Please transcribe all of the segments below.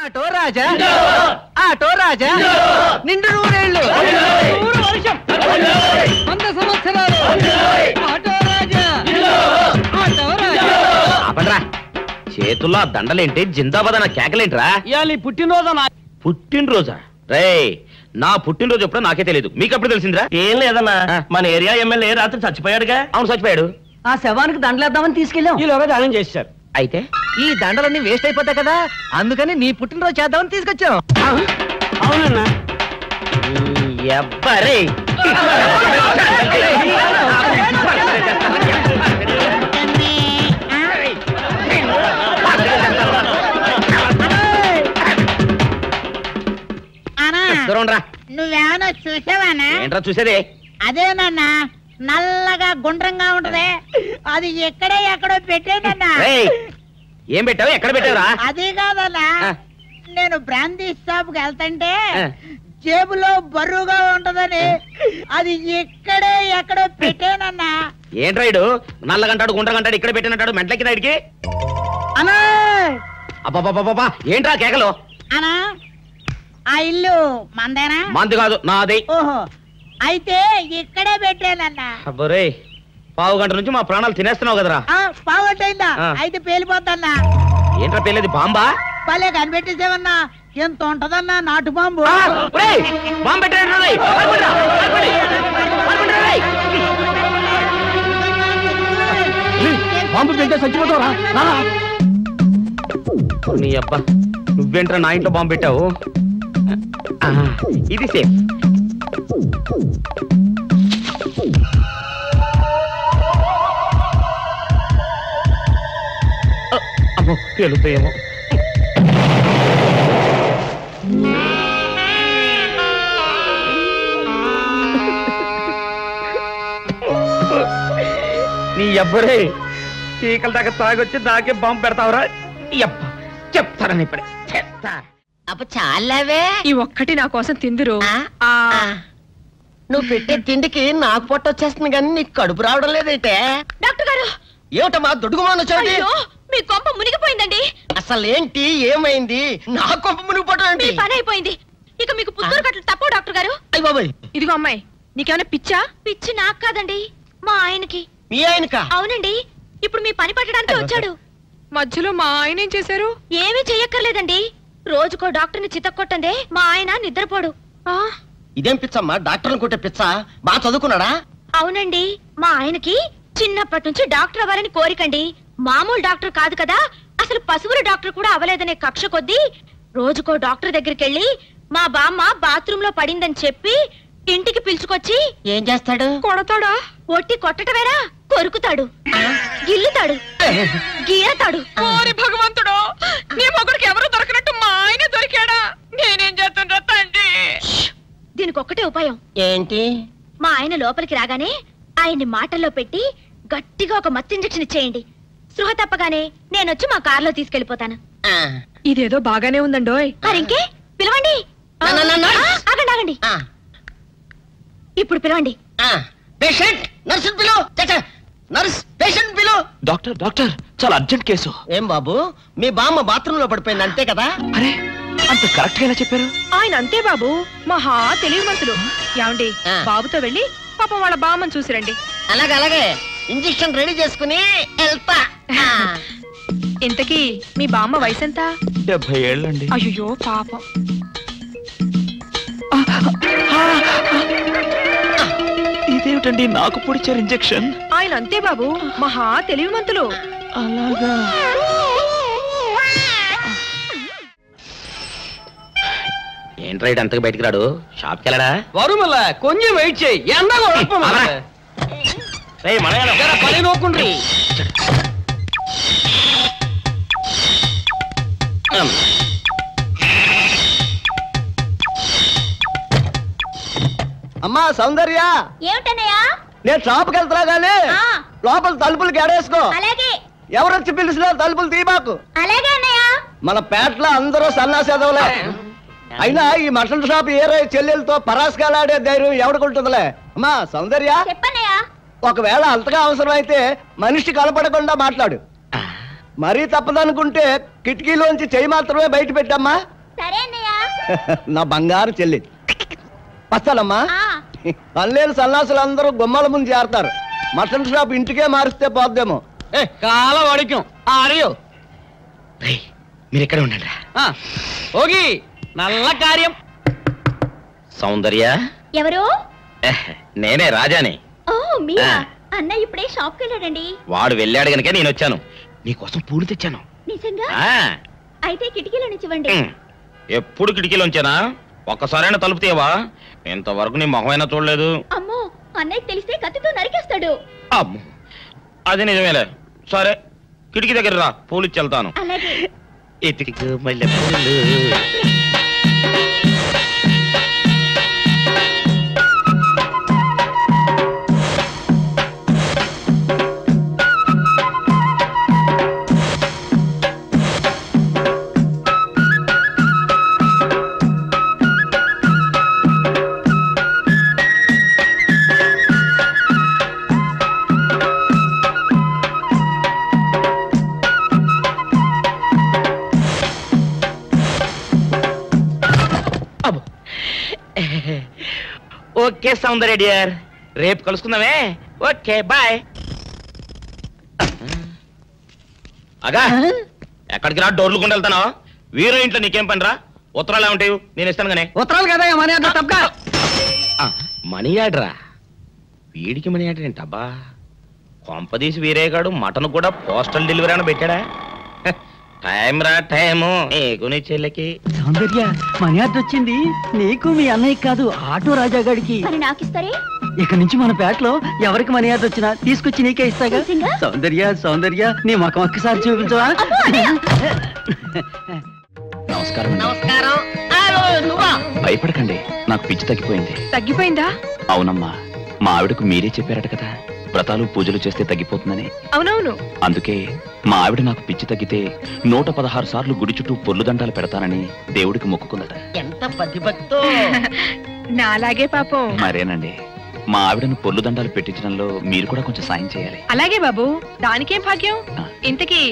Auto రాజా auto రాజా నిండు నూరేళ్ళు 100 వర్షం 100 సంవత్సరాలు ఆటో రాజా ఆటో రాజా. అపడ్రా చేతుల్లో దండలేంటి, జిందాబాద్ అన్న కేకలేంట్రా? ఇయాలి పుట్టినరోజా? పుట్టినరోజా? రే నా పుట్టినరోజు ఎప్పుడో నాకే తెలియదు, మీకెప్పుడు తెలిసిందిరా? ఏం లేదన్నా, మన ఏరియా ఎమ్మెల్యే రాత్రి చచ్చిపోయాడుగా. అవును చచ్చిపోయాడు. ఆ శవానికి దండలేద్దామని తీసుకెళ్ళాం. ఈలోగా దానం చేశారు. అయితే ఈ దండలన్నీ వేస్ట్ అయిపోతాయి కదా, అందుకని నీ పుట్టినరోజు చేద్దామని తీసుకొచ్చాం. అవునన్నా. ఎవ్వరే నువ్వేమన్నా చూసావానా? ఏంట్రా చూసేదే? అదేనన్నా నల్లగా గుండ్రంగా ఉంటది, అది ఎక్కడో పెట్టేనన్నా. ఏం పెట్టావు, ఎక్కడ పెట్టావురా? అది కాదన్నా, నేను బ్రాందీ షాప్ కి వెళ్తుంటే జేబులో బరువుగా ఉంటదని అది ఎక్కడో పెట్టేనన్నా. ఏంట్రా ఇడు నల్లగంటాడు గుండ్రగంటాడు ఇక్కడ పెట్టినట్టాడు మెంట్లకి నాడికి? అన్నా అబ్బాబాబాబా ఏంట్రా కేకలు? అన్నా ఆ ఇల్లు మందేనా? మంది కాదు నాది. ఓహో అయితే ఇక్కడే పెట్టానన్నా. అబ్బరే పావు గంట నుంచి మా ప్రాణాలు తినేస్తున్నావు కదరా. పావట్టయిందా? అయితే పేలిపోద్దన్నా. ఏంట్రా పేలేది, బాంబా? భలే కనిపెట్టేసేవన్నా, ఎంత ఉంటదన్నా నాటు బాంబు. బాంబు పెట్టాడు. బాంబు పెడితే చచ్చిపోతావురా. నీ అబ్బా నువ్వేంట్రా నా ఇంట్లో బాంబు పెట్టావు? ఇది సేఫ్. అమ్మో పేలుతాయేమో. నీ అబ్బరే చీకల దాకా తాగొచ్చి నాకే బాంబు పెడతావురా? చెప్తారని ఇప్పుడే చెప్తా. అప్ప చాలావే, ఈ ఒక్కటి నా కోసం తిందురు. నువ్వు పెట్టే తిండికి నాకు పొట్ట వచ్చేస్తుంది కానీ నీకు కడుపు రావడం లేదైతే. డాక్టర్ గారు ఏమిటమ్మా దుడుగుమాను చోటి? మీ కొంప మునిగిపోయిందండి. అసలు ఏంటి, ఏమైంది? నా కొంప మునిగిపోవడం మీ పని అయిపోయింది. ఇక మీకు పుత్తూరు కట్టలు తప్పవు డాక్టర్ గారు. అయ్య బాబాయ్, ఇదిగో అమ్మాయి, నీకేమైనా పిచ్చా? పిచ్చి నాకు కాదండి, మా ఆయనకి. మీ ఆయనకా? అవునండి, ఇప్పుడు మీ పని పట్టడానికి వచ్చాడు. మధ్యలో మా ఆయన ఏం చేశారు? ఏమీ చెయ్యక్కర్లేదండి, రోజుకో డాక్టర్ని చితక్కొట్టందే మా ఆయన నిద్రపోడు. ఇదేం పిచ్చమ్మా, డాక్టర్ని కొట్టే పిచ్చ? బాగా చదువుకున్నాడా? అవునండి, మా ఆయనకి చిన్నప్పటి నుంచి డాక్టర్ అవ్వాలని కోరికండి. మామూలు డాక్టర్ కాదు కదా, అసలు పశువుల డాక్టర్ కూడా అవ్వలేదనే కక్ష కొద్దీ రోజుకో డాక్టర్ దగ్గరికి వెళ్ళి మా బామ్మ బాత్రూమ్ లో పడిందని చెప్పి ఇంటికి పిలుచుకొచ్చి ఏం చేస్తాడు? కొడతాడా? ఒట్టి కొట్టటవేరా, కొరుకుతాడు, గిల్లుతాడు, గీరతాడు. ఓరి భగవంతుడు, నీ మొగుడికి ఎవరు దొరకనట్టు మా ఆయన దొరికాడా? నేనేం చేస్తుండ్రా తండ్రి? దీనికి ఒక్కటే ఉపాయం. ఏంటి? మా ఆయన లోపలికి రాగానే ఆయన్ని మాటల్లో పెట్టి గట్టిగా ఒక మత్తు ఇంజెక్షన్ ఇచ్చేయండి. స్పృహ తప్పగానే నేనొచ్చి మా కారులో తీసుకెళ్లిపోతాను. ఇదేదో బాగానే ఉందండోయ్. మరింకే పిలవండి. ఆగండి ఆగండి, ఇప్పుడు పిలవండి. పేషెంట్ నర్సు పిలు. నర్స్ పేషెంట్ పిలు. డాక్టర్ డాక్టర్ చాలా అర్జెంట్ కేసు. ఏం బాబు, మీ బామ్మ బాత్రూమ్ లో పడిపోయింది అంతే కదా? అరే అంత కరెక్ట్ గా చెప్పారు. ఆయన అంతే బాబు, మహా తెలివి మనసులు. ఏమండి, బాబుతో వెళ్ళి పాపం వాళ్ళ బామ్మని చూసిరండి. అలాగే ఇంజెక్షన్ రెడీ చేసుకుని వెళ్తా. ఇంతకీ మీ బామ్మ వయసు ఎంత? 70 ఏళ్ళండి. అయ్యో పాపం. ఇదేమిటండి నాకు పొడిచారు ఇంజెక్షన్? ఆయన అంతే బాబు, మహా తెలివి మంతులు. అలాగా. ఏంట్రా ఇటు అంతకు బయటికి రాడు? షాప్కి వెళ్ళడా? వరుమల్ల కొంచెం వెయిట్ చేయి, పని నోకుండ్రి. అమ్మా సౌందర్య, ఏమిటన్నయ్యా? నేను షాప్కి వెళ్తున్నా గానీ లోపల తలుపులు గడేసుకో. అలాగే. ఎవరొచ్చి పిలిచినా తలుపులు తీయబాకు. అలాగే అన్నయ్య. మన పేటలో అందరూ సన్నాసేదవులే. అయినా ఈ మటన్ షాప్ ఏరే చెల్లెలతో పరాస్కాలాడే ధైర్యం ఎవడుకుంటుందిలే. అమ్మా సౌందర్య, చెప్పన్నయ్యా. ఒకవేళ అంతగా అవసరం అయితే మనిషి కనపడకుండా మాట్లాడు. మరీ తప్పదనుకుంటే కిటికీలోంచి చెయ్యి మాత్రమే బయట పెట్టమ్మా. సరే అన్నయ్య. నా బంగారు చెల్లి వస్తానమ్మా. పల్లెలు సన్నాసులు అందరూ గుమ్మల ముందు చేరతారు. మటన్ షాప్ ఇంటికే మారిస్తే పోద్దేమో. కాల వాడిక్యం ఆడియో మీరు ఎక్కడ ఉండండి. ఓగి నల్ల కార్యం. సౌందర్య ఎవరు? నేనే రాజాని. ఓ మీరా? అన్నయ్య ఇప్పుడే షాప్ కి వెళ్ళాడండి. వాడు వెళ్ళాడు గనుక నేను వచ్చాను. నీకోసం పూలు తెచ్చాను. నిజంగా? అయితే కిటికీలో నుంచి ఇవ్వండి. ఎప్పుడు కిటికీలోంచేనా? ఒక్కసారైనా తలుపు తీయవా? ఇంతవరకు నీ మొహమైనా చూడలేదు. అమ్మో, అన్నయ్య తెలిస్తే కత్తితో నరికేస్తాడు. అమ్మో, అది నిజమేలే. సరే, కిటికీ దగ్గర రా, పూలు ఇచ్చి వెళ్తాను. అలాగే. ఎతికి మల్లె పూలు. ఓకే సౌందర్య డియర్, రేపు కలుసుకుందామే. Okay bye. అగా ఎక్కడికి రా, డోర్లు కొండ వెళ్తానా? వీరో ఇంట్లో నీకేం పని రా? ఉత్తరాలు ఏమంటాయి? నేను ఇస్తాను కానీ. ఉత్తరాలు కదా మనీ ఆర్డర్ తప్ప. మనీ ఆర్డరా? వీడికి మనీ ఆర్డర్ ఏంటబ్బా? కొంపదీసి వీరేగాడు మటన్ కూడా పోస్టల్ డెలివరీ అని పెట్టాడా? టైం రా టైము నీకు నీ చెల్లెకి. సౌందర్య మనీ ఆర్డర్ వచ్చింది. నీకు మీ అన్నయ్య కాదు, ఆటో రాజా గారికి. మరి నాకిస్తారే? ఇక నుంచి మన పేటలో ఎవరికి మనీ ఆర్డర్ వచ్చినా తీసుకొచ్చి నీకే ఇస్తాగా. సౌందర్య సౌందర్య నీ ముఖం ఒక్కసారి చూపించవా? నమస్కారం. నమస్కారం. భయపడకండి, నాకు పిచ్చి తగ్గిపోయింది. తగ్గిపోయిందా? అవునమ్మా, మా ఆవిడకు మీరే చెప్పారట కదా, వ్రతాలు పూజలు చేస్తే తగ్గిపోతుందని. అవునవును. అందుకే మా ఆవిడ నాకు పిచ్చి తగ్గితే 116 సార్లు గుడి చుట్టూ పొర్లు దండాలు పెడతానని దేవుడికి మొక్కుకుందట. ఎంత పతిభక్తో. నాలాగే పాపం. మరేనండి, మా ఆవిడను పొర్లు దండాలు పెట్టించడంలో మీరు కూడా కొంచెం సాయం చేయాలి. అలాగే బాబు, దానికేం భాగ్యం. ఇంతకీ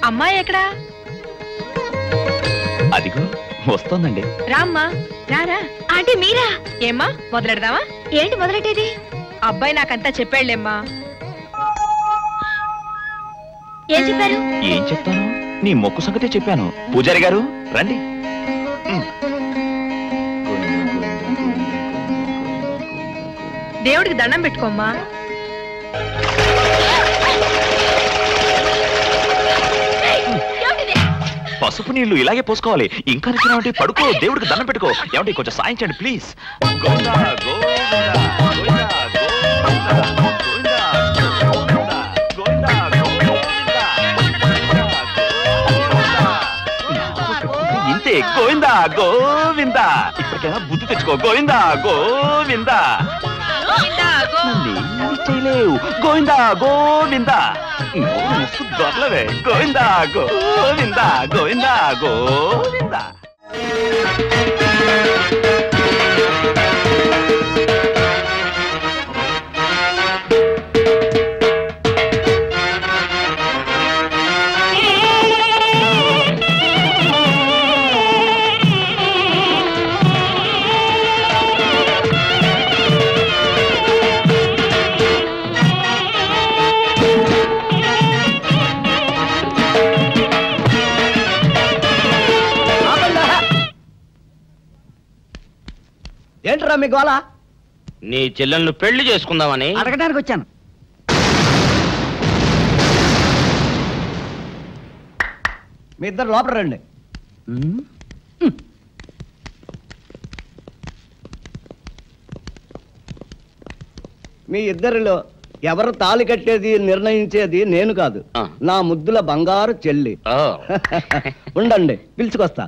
అమ్మాయి ఎక్కడా? అదిగో వస్తోందండి. రామ్మా, రారా. అంటే మీరా? ఏమ్మా, మొదలెడదామా? ఏంటి మొదలెట్టేది? అబ్బాయి నాకంతా చెప్పాడులేమ్మా. ఏం చెప్పారు? ఏం చెప్తాను, నీ మొక్కు సంగతే చెప్పాను. పూజారి గారు రండి. దేవుడికి దండం పెట్టుకోమ్మా. పసుపు నీళ్లు ఇలాగే పోసుకోవాలి. ఇంకా నచ్చినావంటే పడుకో, దేవుడికి దండం పెట్టుకో. ఏమంటే కొంచెం సాయం చేయండి ప్లీజ్. ఇంతే, గోవిందా గోవిందా. ఇప్పటికైనా బుద్ధి తెచ్చుకో. గోవిందా గోవిందా. చేయలేవు. గోవిందా గోవిందా. దొరలవే. గోవిందా గోవిందా గోవిందా గోవిందా. ఏంట్రా మీ గోళ? నీ చెల్లెళ్ళు పెళ్లి చేసుకుందామని అడగడానికి వచ్చాను. మీ ఇద్దరు లోపల రండి. మీ ఇద్దరిలో ఎవరు తాళి కట్టేది నిర్ణయించేది నేను కాదు, నా ముద్దుల బంగారు చెల్లి. ఉండండి, పిలుచుకొస్తా.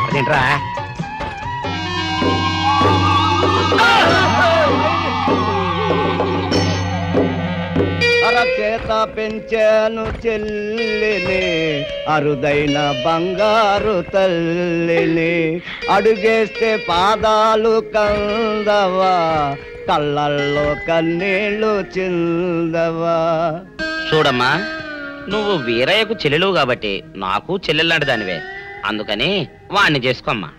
అదేంట్రా పెంచాను చెల్లిని అరుదైన బంగారు తల్లిని అడుగేస్తే పాదాలు కందవా కళ్ళల్లో కన్నీళ్ళు చిందవా. చూడమ్మా, నువ్వు వీరయ్యకు చెల్లెలు కాబట్టి నాకు చెల్లెల్లాంటి దానివే, అందుకని వాణ్ణి చేసుకోమ్మా.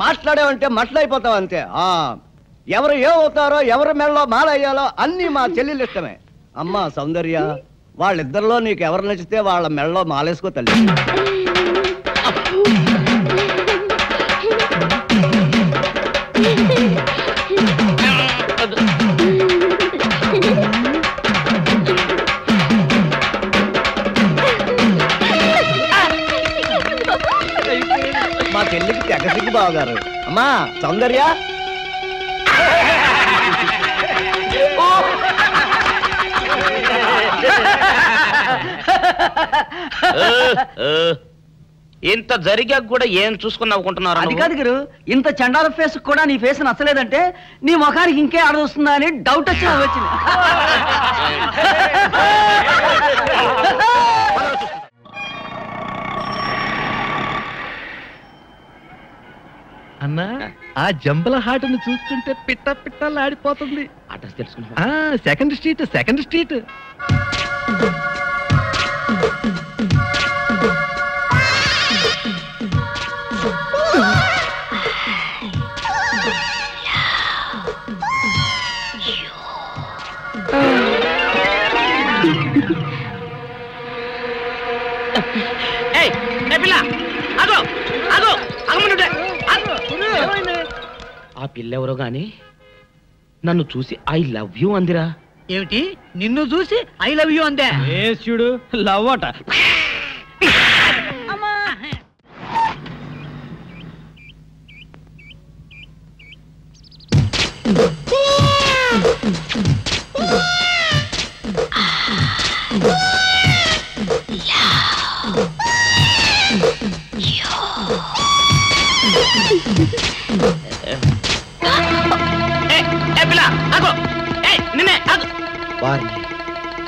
మాట్లాడావంటే మట్లయిపోతావు అంతే. ఎవరు ఏమవుతారో ఎవరి మెళ్ళలో మాలయ్యాలో అన్ని మా చెల్లెలు ఇష్టమే. అమ్మా సౌందర్య, వాళ్ళిద్దరిలో నీకు ఎవరు నచ్చితే వాళ్ళ మెళ్ళలో మాలేసుకో తల్లి. మా చెల్లికి తెగసిగ్గు బావగారు. అమ్మా సౌందర్య, ఇంత జరిగాక కూడా ఏం చూసుకుని నవ్వుకుంటున్నారు? అది కాదు గురు, ఇంత చండాల ఫేస్ కూడా నీ ఫేస్ నచ్చలేదంటే నీ ముఖానికి ఇంకే ఆడదొస్తుందా అని డౌట్ వచ్చి వచ్చింది. అన్నా, ఆ జంబల హాటను చూస్తుంటే పిట్ట పిట్టలాడిపోతుంది. అడ్రస్ తెలుసుకున్నా? Second street, second street. ఆ పిల్లెవరో గాని నన్ను చూసి ఐ లవ్ యూ అందిరా. ఏమిటి, నిన్ను చూసి ఐ లవ్ యూ అందే? చూడు, లవ్ అట.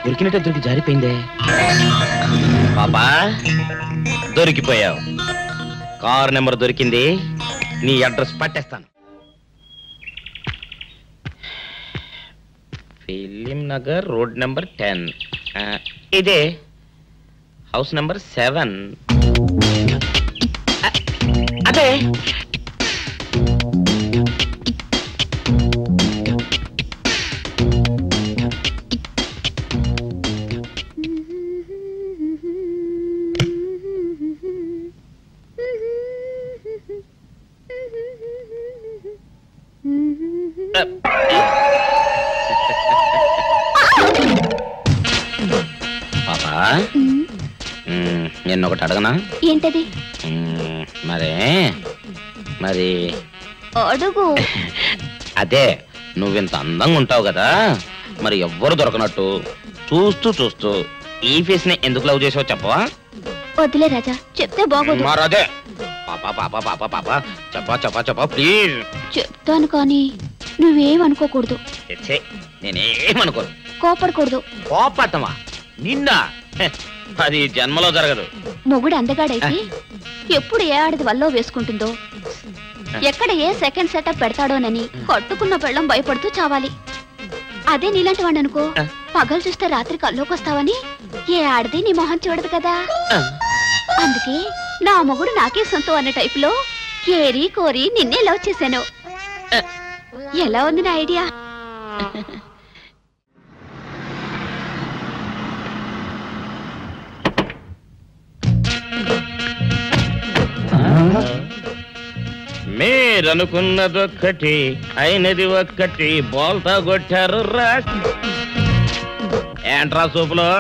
దొరికినట్టే దొరికి జారిపోయిందే. పాపా, దొరికిపోయావు. కారు నెంబర్ దొరికింది, నీ అడ్రస్ పట్టేస్తాను. Film Nagar, road number 10. ఇదే హౌస్ నెంబర్ 7. అదే పాపా, నేను ఒకటి అడగనా? ఏంటది? మరి అడుగు. అదే, నువ్వింత అందంగా ఉంటావు కదా, మరి ఎవ్వరు దొరకనట్టు చూస్తూ చూస్తూ ఈ ఫేస్ ని ఎందుకు లవ్ చేసావు చెప్పవా? వదిలే రాజా, చెప్తే బాగోదు. మరదే పాపా పాపా పాపా పాపా చెప్పా చెప్పా చెప్పా ప్లీజ్. చెప్తాను కానీ నువ్వేమనుకోకూడదు. నేనేమనుకోను. కోపడకూడదు. కోపడతావా? నిన్న అది జన్మలో జరగదు. మొగుడు అందగాడైతే ఎప్పుడు ఏ ఆడది వల్లో వేసుకుంటుందో, ఎక్కడ ఏ సెకండ్ సెటప్ పెడతాడోనని కట్టుకున్న పెళ్ళం భయపడుతూ చావాలి. అదే నీలాంటి వాడు అనుకో, పగలు చూస్తే రాత్రి కల్లోకొస్తావని ఏ ఆడది నీ మొహం చూడదు కదా. అందుకే నా మొగుడు నాకే సొంతం అన్న టైపులో ఏరి కోరి నిన్నే లవ్ చేశాను. ఎలా ఉంది నా ఐడియా? మీరనుకున్నది ఒక్కటి, అయినది ఒక్కటి, బోల్తా కొట్టారు రా. ఏంట్రా సూపులో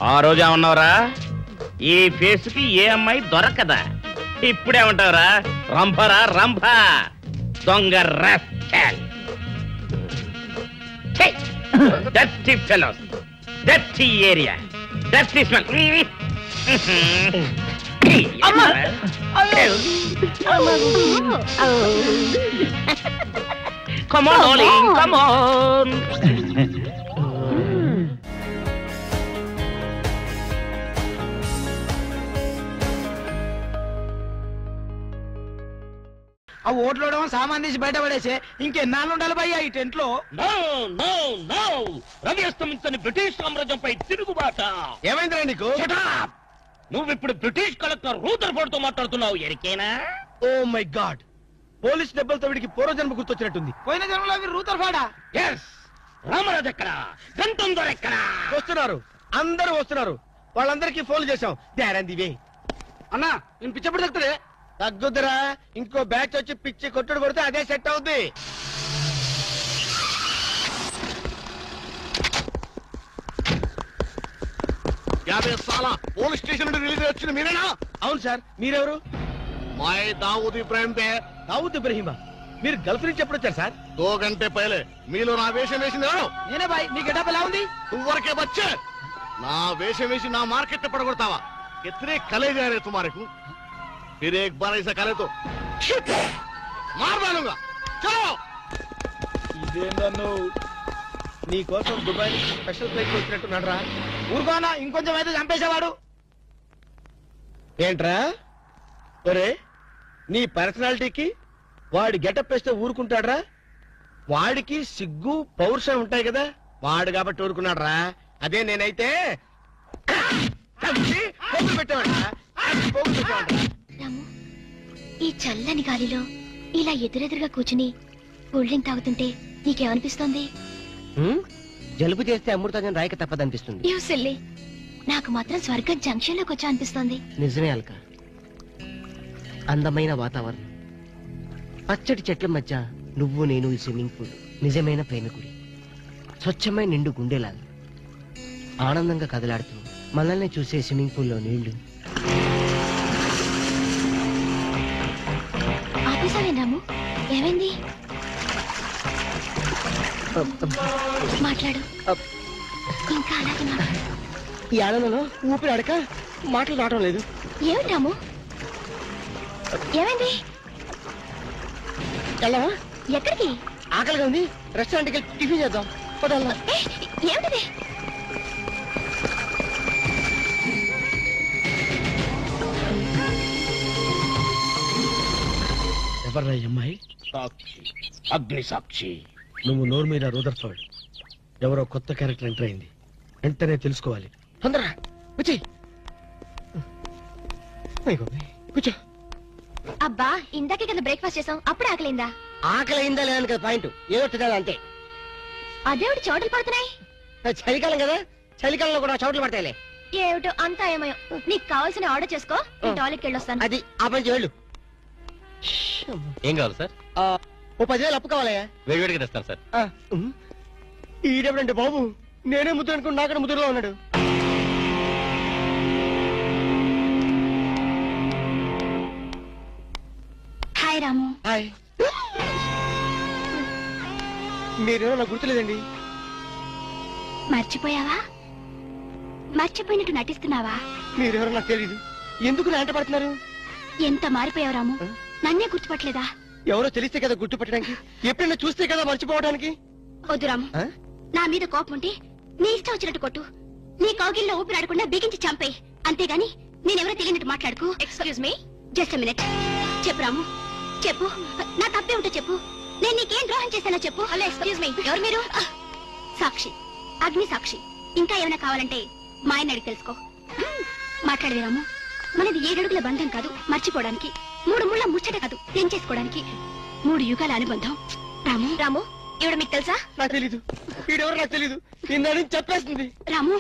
ఆ రోజు ఏమన్నావురా? ఈ ఫేస్ కి ఏ అమ్మాయి దొరకదా? ఇప్పుడేమంటావురా? రంభరా రంభ, దొంగ rascal. Dirty fellows, dirty area, dirty smell. Come on, darling, come on. ఆ ఓట్లోడేమో సామాన్ తీసి బయట పడేసే ఇంకెన్నాళ్ళు ఉండాలి భయ్యా ఈ టెంట్ లో. రవి అస్తమించని బ్రిటిష్ సామ్రాజ్యంపై తిరుగుబాట. ఏమైందిరా నీకు? నువ్వు ఇప్పుడు బ్రిటిష్ కలెక్టర్ రూదర్ఫోర్డ్ తో మాట్లాడుతున్నావు. ఎరికేనా? ఓ మై గాడ్, పోలీస్ దెబ్బలతో వీడికి పూర్వజన్మ గుర్తొచ్చినట్టుంది. పోయిన జన్మలో అవి రూదర్ఫోర్డా? ఎస్. రామరాజు ఎక్కడా? గంతం దొర ఎక్కడా? వస్తున్నారు, అందరూ వస్తున్నారు. వాళ్ళందరికీ ఫోన్ చేశాం. దివే అన్నా, నేను పిచ్చప్పుడు తగ్గుతుంది. తగ్గుద్దురా, ఇంకో బ్యాచ్ వచ్చి పిచ్చి కొట్టుడు కొడితే అదే సెట్ అవుద్ది. పోలీస్ స్టేషన్ నుండి రిలీజ్ వచ్చిన మీరేనా? అవును సార్, మీరెవరు? मैं दाऊद इब्राहिम पे దావుద్ ఇబ్రహీమా. మీరు గల్ఫ్ నుంచి ఎప్పుడు వచ్చారు సార్? 2 घंटे पहले మీలో నా వేషం వేసింది ఎవరు? నేనే బాయ్. మీ గెటప్ ఎలా ఉంది? तुवरके बच्चे నా వేషం వేసి నా మార్కెట్ పడగొడతావా? कितने कले जा रहे तुम्हारे को? फिर एक बार ऐसा करे तो मार डालूंगा. चलो. ఇదేందన్ను నీ కోసం దుబాయ్ నుంచి స్పెషల్ ఫ్లైట్ వచ్చినట్టున్నాడు రా. ఊరుకోనా, ఇంకొంచెం అయితే చంపేసేవాడు. ఏంట్రా ఒరే, నీ పర్సనాలిటీకి వాడి గెటప్ వేస్తే ఊరుకుంటాడ్రా? వాడికి సిగ్గు పౌరుషం ఉంటాయి కదా, వాడు కాబట్టి ఊరుకున్నాడు రా. అదే నేనైతే పెట్టేవాడు. రాము, ఈ చల్లని గాలిలో ఇలా ఎదురెదురుగా కూర్చుని కూల్ డ్రింక్ తాగుతుంటే నీకేమనిపిస్తోంది? జలుబు చేస్తే అమృతం రాయక తప్పదనిపిస్తుంది. యూ సిల్లీ, నాకు మాత్రం స్వర్గం జంక్షన్ లోకి వచ్చా అనిపిస్తోంది. నిజమే అల్క, అందమైన వాతావరణం, పచ్చటి చెట్ల మధ్య నువ్వు నేను ఈ స్విమ్మింగ్ పూల్ నిజమైన ప్రేమికుడి, స్వచ్ఛమైన నిండు గుండెలాగా ఆనందంగా కదలాడుతూ మనల్ని చూసే స్విమ్మింగ్ పూల్లో నీళ్లు. ఆపేసావే రాము, ఏమైంది? మాట్లాడు, ఇంకా అలాగే మాట్లాడు. ఈ ఆనందంలో ఊపిరి అడక మాటలు రావడం లేదు. ఏమిటి రాము, ఏమైంది? వెళ్ళవా? ఎక్కడికి? ఆకలిగా ఉంది, రెస్టారెంట్కి వెళ్ళి టిఫిన్ చేద్దాం. పదల్లా. ఏమిటిది? ఎవర్రా ఈ అమ్మాయి? సాక్షి, అగ్ని సాక్షి. నువ్వు నోరు మీద రూదర్ఫోర్డ్, ఎవరో కొత్త క్యారెక్టర్ ఎంటర్ అయింది. వెంటనే తెలుసుకోవాలి. తొందరగా వచ్చి కూర్చో. అబ్బా, ఇందాకే కదా బ్రేక్ఫాస్ట్ చేసాం, అప్పుడే ఆకలిందా? ఆకలి అయిందా లేదని కదా పాయింట్, ఏదో తినాలి అంతే. అదేవిటి చోటలు పడుతున్నాయి? చలికాలం కదా, చలికాలంలో కూడా చోట్లు పడతాయిలే. ఏమిటో అంతా ఏమయో. నీకు కావాల్సిన ఆర్డర్ చేసుకో, నేను టాయిలెట్కి వెళ్ళొస్తాను. అది ఆ పని వెళ్ళు. ఏం కావాలి సార్? ఓ 10,000 అప్పు కావాలయ్యా. వేడివేడిగా తెస్తాను సార్. ఈడెవడంటే బాబు, నేనే ముద్దు అనుకుని నాకడ ముద్దులో ఉన్నాడు. హాయ్ రాము. హాయ్. మీరేమో నాకు గుర్తులేదండి. మర్చిపోయావా? మర్చిపోయినట్టు నటిస్తున్నావా? మీరెవరో నాకు తెలియదు. ఎందుకు నా వెంట పడుతున్నారు? ఎంత మారిపోయావు రాము, నన్నే గుర్తుపట్టలేదా? ఎవరో తెలిస్తే కదా గుర్తుపట్టడానికి, ఎప్పుడైనా చూస్తే కదా మర్చిపోవడానికి. వద్దు రాము, నా మీద కోపం ఉంటే నీ ఇష్టం వచ్చినట్టు కొట్టు, నీ కౌగిల్లో ఊపిరాడకుండా బిగించి చంపేయి. అంతేగాని నేనెవరో తెలియనట్టు మాట్లాడుకు. Excuse me, just minute. చెప్పు రాము, చెప్పు. నా తప్పే ఉంటే చెప్పు. నేను నీకేం ద్రోహం చేశానో చెప్పు. హలో, ఎక్స్క్యూజ్ మీ, ఎవరు మీరు? సాక్షి, అగ్ని సాక్షి. ఇంకా ఏమైనా కావాలంటే మా ఆయన అడిగి తెలుసుకో. మాట్లాడేది రాము, మనది 7 అడుగుల బంధం కాదు మర్చిపోవడానికి, 3 ముళ్ళ ముచ్చట కాదు తెంచేసుకోవడానికి, 3 యుగాల అనుబంధం. రాము, రాము, ఇవిడ మీకు తెలుసా? నాకు తెలీదు. వీడెవరో నాకు తెలీదు. నిన్న చెప్పేస్తుంది. రాము,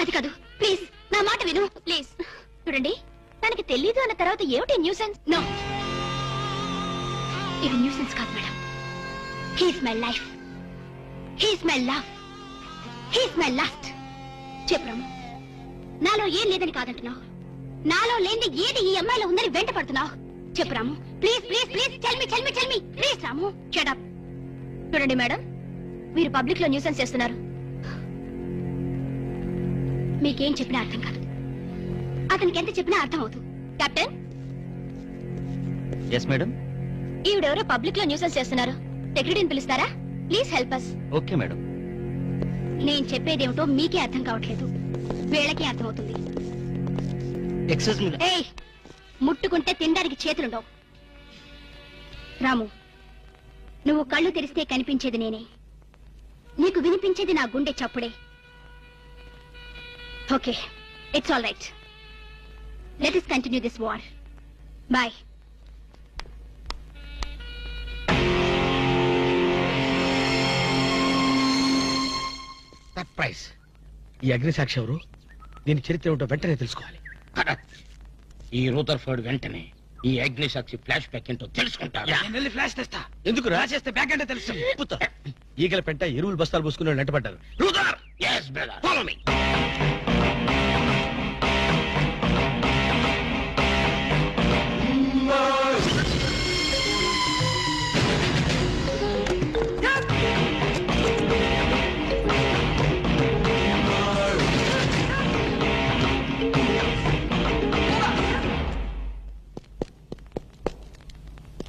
అది కాదు, ప్లీజ్ నా మాట విను, ప్లీజ్. చూడండి, తనకి తెలీదు అన్న తర్వాత ఏమిటి న్యూసెన్స్? నో, ఇది న్యూసెన్స్ కాదు madam. He's my life, he's my love, he's my last. చెప్పు రాము, నాలో ఏం లేదని కాదంటున్నావు, నాలో లేని ఏది ఈ అమ్మాయిలో ఉందని వెంట పడుతున్నావు. చెప్పు Ramu, please please please, tell me please. Ramu, shut up. చూడండి మేడం, మీరు పబ్లిక్ లో న్యూసెన్స్ చేస్తున్నారు. మీకేం చెప్పినా అర్థం కాదు, అతనికి ఎంత చెప్పినా అర్థం అవుతుంది. కెప్టెన్. Yes madam. ఈవిడెవరో పబ్లిక్ లో న్యూసెన్స్ చేస్తున్నారు. సెక్రటరీని పిలుస్తారా? Please help us. Okay madam. నేను చెప్పేదేమిటో మీకే అర్థం కావట్లేదు, వీళ్ళకి అర్థమవుతుంది. Excuse me. ఏయ్, ముట్టుకుంటే తినడానికి చేతులుండవు. రాము, నువ్వు కళ్ళు తెరిస్తే కనిపించేది నేనే, నీకు వినిపించేది నా గుండె చప్పుడే. Okay, it's all right. Let us continue this war. Bye. Surprise. ఈ అగ్నిసాక్షి ఎవరు? దీని చరిత్ర ఏమిటో వెంటనే తెలుసుకోవాలి. ఈ రూదర్ఫర్డ్ వెంటనే ఈ అగ్నిసాక్షి ఫ్లాష్ బ్యాక్ ఏంటో తెలుసుకుంటాడు. నేను వెళ్ళి ఫ్లాష్ తెస్తా. ఎందుకు రాసేస్తే బ్యాక్ అంటే తెలుసు. ఈగల పెంట ఎరువులు బస్తాలు పోసుకుని వాళ్ళు వెంటబడ్డారు. రూదర్, yes brother, follow me.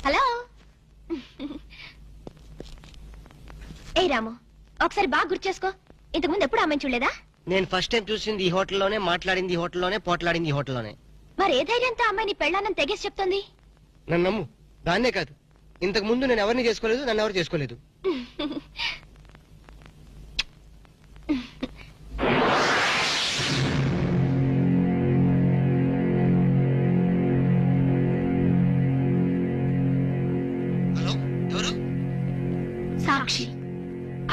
Hello. ఏ రాము, ఒకసారి బాగా గుర్తు చేసుకో, ఇంతకుముందు ఎప్పుడు అమ్మాయిని చూడలేదా? నేను ఫస్ట్ టైం చూసింది ఈ హోటల్లోనే, మాట్లాడింది ఈ హోటల్లోనే, పోట్లాడింది ఈ హోటల్లోనే. మరి ఏ ధైర్యంతో అమ్మాయిని పెళ్ళానని తెగేసి చెప్తుంది? నన్ను నమ్ము. దాన్నే కాదు, ఇంతకు ముందు నేను ఎవరిని చేసుకోలేదు, నన్ను ఎవరు చేసుకోలేదు. హలో, ఎవరు? సాక్షి,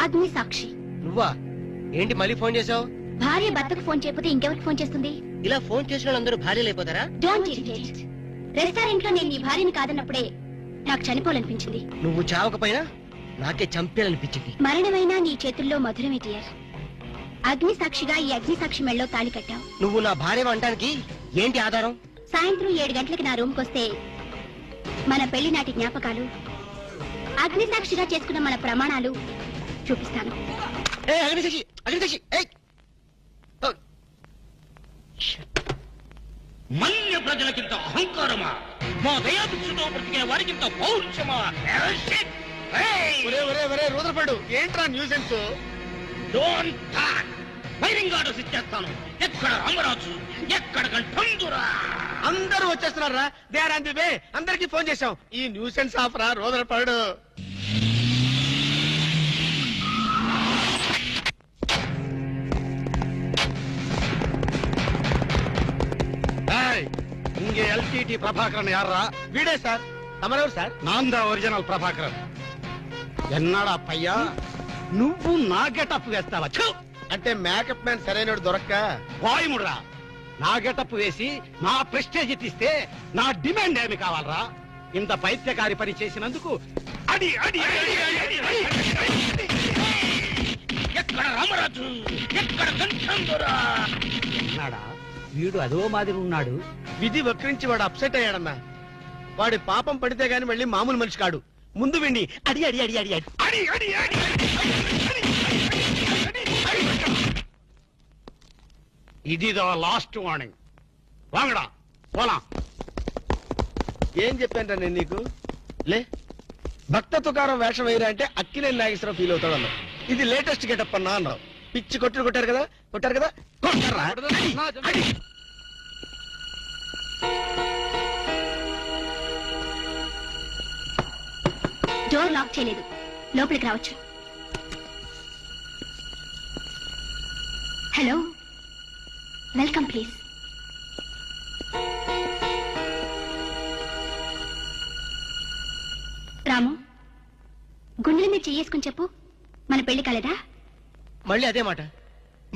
అగ్ని సాక్షి. నువ్వా? ఏంటి మళ్ళీ ఫోన్ చేసావు? భార్య భర్తకు ఫోన్ చేయకపోతే ఇంకెవరికి ఫోన్ చేస్తుంది? ఇలా ఫోన్ చేసిన వాళ్ళందరూ భార్యలు అయిపోతారా? Don't irritate. రెస్టారెంట్ లో నేను నీ భార్యని కాదన్నప్పుడే నాకు చనిపోవాలనిపించింది. నువ్వు చావకపోయినా నాకే చంపేయాలనిపించింది. మరణమైనా నీ చేతుల్లో మధురమే డియర్. అగ్ని సాక్షిగా ఈ అగ్ని సాక్షి మెళ్ళలో తాళి కట్టావు. నువ్వు నా భార్య అనడానికి ఏంటి ఆధారం? సాయంత్రం 7 గంటలకి నా రూమ్ కొస్తే మన పెళ్లి నాటి జ్ఞాపకాలు, అగ్ని సాక్షిగా చేసుకున్న మన ప్రమాణాలు చూపిస్తాను. అగ్నిసాక్షి, అగ్నిసాక్షి. మన్య ప్రజలకింత అహంకారమా? మా దయాభిక్షతో బ్రతికే వారికింత పౌరుషమా? రూదర్ఫర్డ్, ఏంట్రా nuisance? Don't talk. Firing orders ఇచ్చేస్తాను. ఎక్కడ రామరాజు, ఎక్కడ కంఠందురా? అందరూ వచ్చేస్తున్నారా? They are on the way. అందరికి ఫోన్ చేశాం. ఈ న్యూసెన్స్ ఆఫ్ రా రూదర్ఫర్డ్. இங்கே எல்டிடி பிரபாகரன் யாரா? வீடே சார். తమరెవరు సార్? నాందా ఒరిజినల్ ప్రభాకరన్. ఎన్నాడా పయ్యా, నువ్వు నా గెటప్ వేస్తావా? అంటే మేకప్ మ్యాన్ సరైనడు దొరక్క వాయుముడ్రా. నా గెటప్ వేసి నా ప్రెస్టేజ్ తీస్తే నా డిమాండ్ ఏమి కావాలరా? ఇంత పైత్యకారి పని చేసినందుకు అడి అడి అడి అడి అడి. ఎక్కడ రామరాజు, ఎక్కడ కంఠందురా? ఉన్నాడా? వీడు అదో మాదిరి ఉన్నాడు. విధి వక్రించి వాడు అప్సెట్ అయ్యాడన్నా. వాడి పాపం పడితే గాని మళ్ళీ మామూలు మనిషి కాడు. ముందు విండి అడి అడి అడి అడి అడి అడి అడి ఇది లాస్ట్ వార్నింగ్. వాంగడా పోలా. ఏం చెప్పాను నేను నీకు? లే, భక్త తుకారం వేషం వేయరా అంటే అక్కినే నాగేశ్వరం ఫీల్ అవుతాడు అన్నావు. ఇది లేటెస్ట్ గెటప్ అన్నా అన్నావు. పిచ్చి కొట్టారు కదా, కొట్టారా? డోర్ లాక్ చేయలేదు, లోపలికి రావచ్చు. Hello, welcome please. రాము, గుండెల మీద చెయ్యేసుకుని చెప్పు, మన పెళ్లి కాలేదా? మళ్ళీ అదే మాట.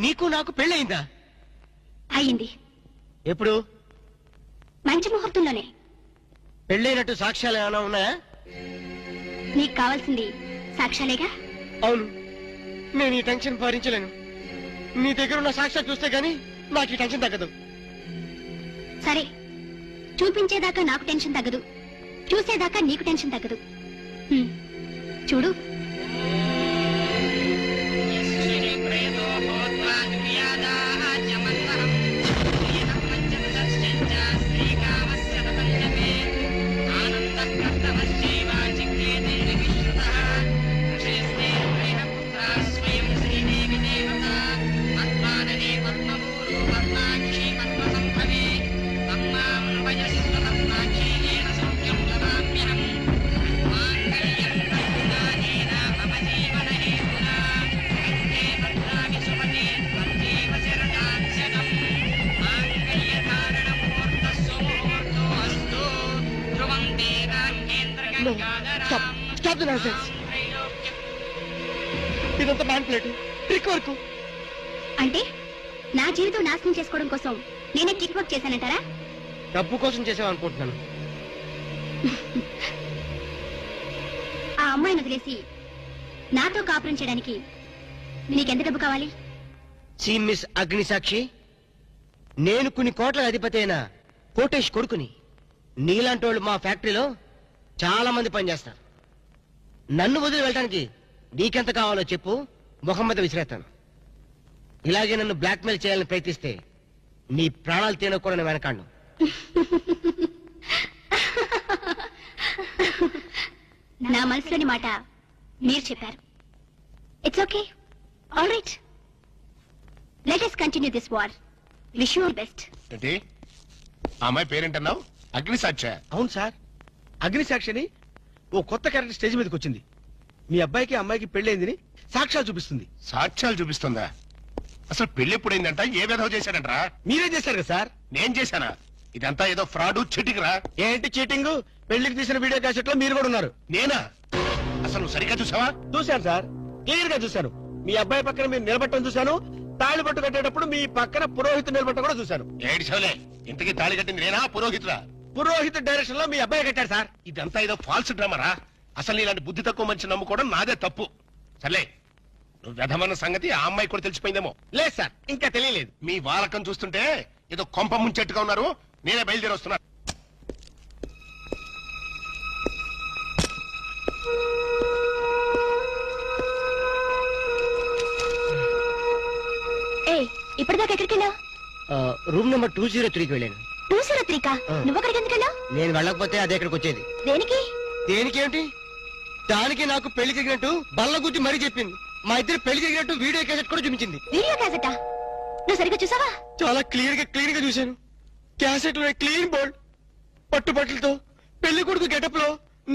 నీకు నాకు పెళ్ళయిందా? అయ్యింది. ఎప్పుడు? మంచి ముహూర్తంలోనే. పెళ్ళైనట్టు సాక్ష్యాలు ఏమైనా ఉన్నాయా? నీకు కావాల్సింది సాక్ష్యాలేగా? అవును. నేను ఈ టెన్షన్ భరించలేను. నీ దగ్గర ఉన్న సాక్ష్యాలు చూస్తే గానీ నాకు ఈ టెన్షన్ తగ్గదు. సరే, చూపించేదాకా నాకు టెన్షన్ తగ్గదు, చూసేదాకా నీకు టెన్షన్ తగ్గదు. చూడు. Stop the nonsense. ఇదంతా మ్యాన్ ప్లేట్ ట్రిక్ వర్క్. అంటే నా జీవితం నాశనం చేసుకోవడం కోసం నేనే ట్రిక్ వర్క్ చేశానంటారా? డబ్బు కోసం చేసావనుకుంటున్నాను. ఆ అమ్మాయిని వదిలేసి నాతో కాపురం చేయడానికి నీకెంత డబ్బు కావాలి? సి మిస్ అగ్నిసాక్షి, నేను కొన్ని కోట్ల అధిపతి అయిన కోటేష్ కొడుకుని. నీలాంటి వాళ్ళు మా ఫ్యాక్టరీలో చాలా మంది పనిచేస్తారు. నన్ను వదిలి వెళ్ళడానికి నీకెంత కావాలో చెప్పు, ముఖం మీద విసిరేస్తాను. ఇలాగే నన్ను బ్లాక్మెయిల్ చేయాలని ప్రయత్నిస్తే నీ ప్రాణాలు తీయడం కూడా నేను వెనకాడను. నా మనసులోని మాట మీరు చెప్పారు. It's okay, all right, let us continue this war. Wish you all best. ఏంటి ఆ అమ్మాయి పేరేంటన్నావు? అగ్నిసాక్ష? అవును సార్, అగ్నిసాక్షిని ఓ కొత్త క్యారెక్టర్ స్టేజ్ మీదకి వచ్చింది. మీ అబ్బాయికి అమ్మాయికి పెళ్ళైందని సాక్ష్యాలు చూపిస్తుంది. సాక్ష్యాలు చూపిస్తుందా? అసలు పెళ్లి ఎప్పుడైందంట? ఏ విధవ చేశాడంటరా? మీరే చేశారు కదా సార్? నేను చేశానా? ఇదంతా ఏదో ఫ్రాడ్ చీటింగ్ రా. ఏంటి చీటింగ్? పెళ్లికి తీసిన వీడియో క్యాసెట్ లో మీరు కూడా ఉన్నారు. నేనా? అసలు నువ్వు సరిగ్గా చూసావా? చూశాను సార్, క్లియర్ గా చూశాను. మీ అబ్బాయి పక్కన మీరు నిలబట్టడం చూశాను. తాళి పట్టు కట్టేటప్పుడు మీ పక్కన పురోహితుడు నిలబట్టడం కూడా చూశాను. ఏడు సోలే, ఇంతకీ తాళి కట్టింది నేనా పురోహితురా? పురోహిత డైరెక్షన్ లో మీ అబ్బాయి కట్టాడు సార్. ఇదంతా ఏదో ఫాల్స్ డ్రామారా. అసలు ఇలాంటి బుద్ధి తక్కువ మంచి నమ్ముకోవడం నాదే తప్పు. సర్లే, నువ్వు వ్యధమన్న సంగతి ఆ అమ్మాయి కూడా తెలిసిపోయిందేమో. లేదు సార్, ఇంకా తెలియలేదు. మీ వాలకం చూస్తుంటే ఏదో కొంప ముంచెట్టుగా ఉన్నారు. నేనే బయలుదేరి వస్తున్నా. ఇప్పటిదాకా ఎక్కడికి వెళ్ళావు? రూమ్ నెంబర్ 203కి వెళ్ళాను. 203కా? నువ్వు అక్కడికి ఎందుకు వెళ్ళావు? నేను వెళ్ళకపోతే అదే ఇక్కడికి వచ్చేది. దేనికి? దేనికేమిటి? దానికి నాకు పెళ్లి జరిగినట్టు బల్ల గుద్ది మరీ చెప్పింది. మా ఇద్దరు పెళ్లి జరిగినట్టు వీడియో క్యాసెట్ కూడా చూపించింది. వీడియో క్యాసెటా? నువ్వు సరిగ్గా చూసావా? చాలా క్లియర్ గా చూశాను. క్యాసెట్ లో క్లీన్ బోల్డ్ పట్టుబట్టలతో పెళ్లి కొడుకు గెటప్ లో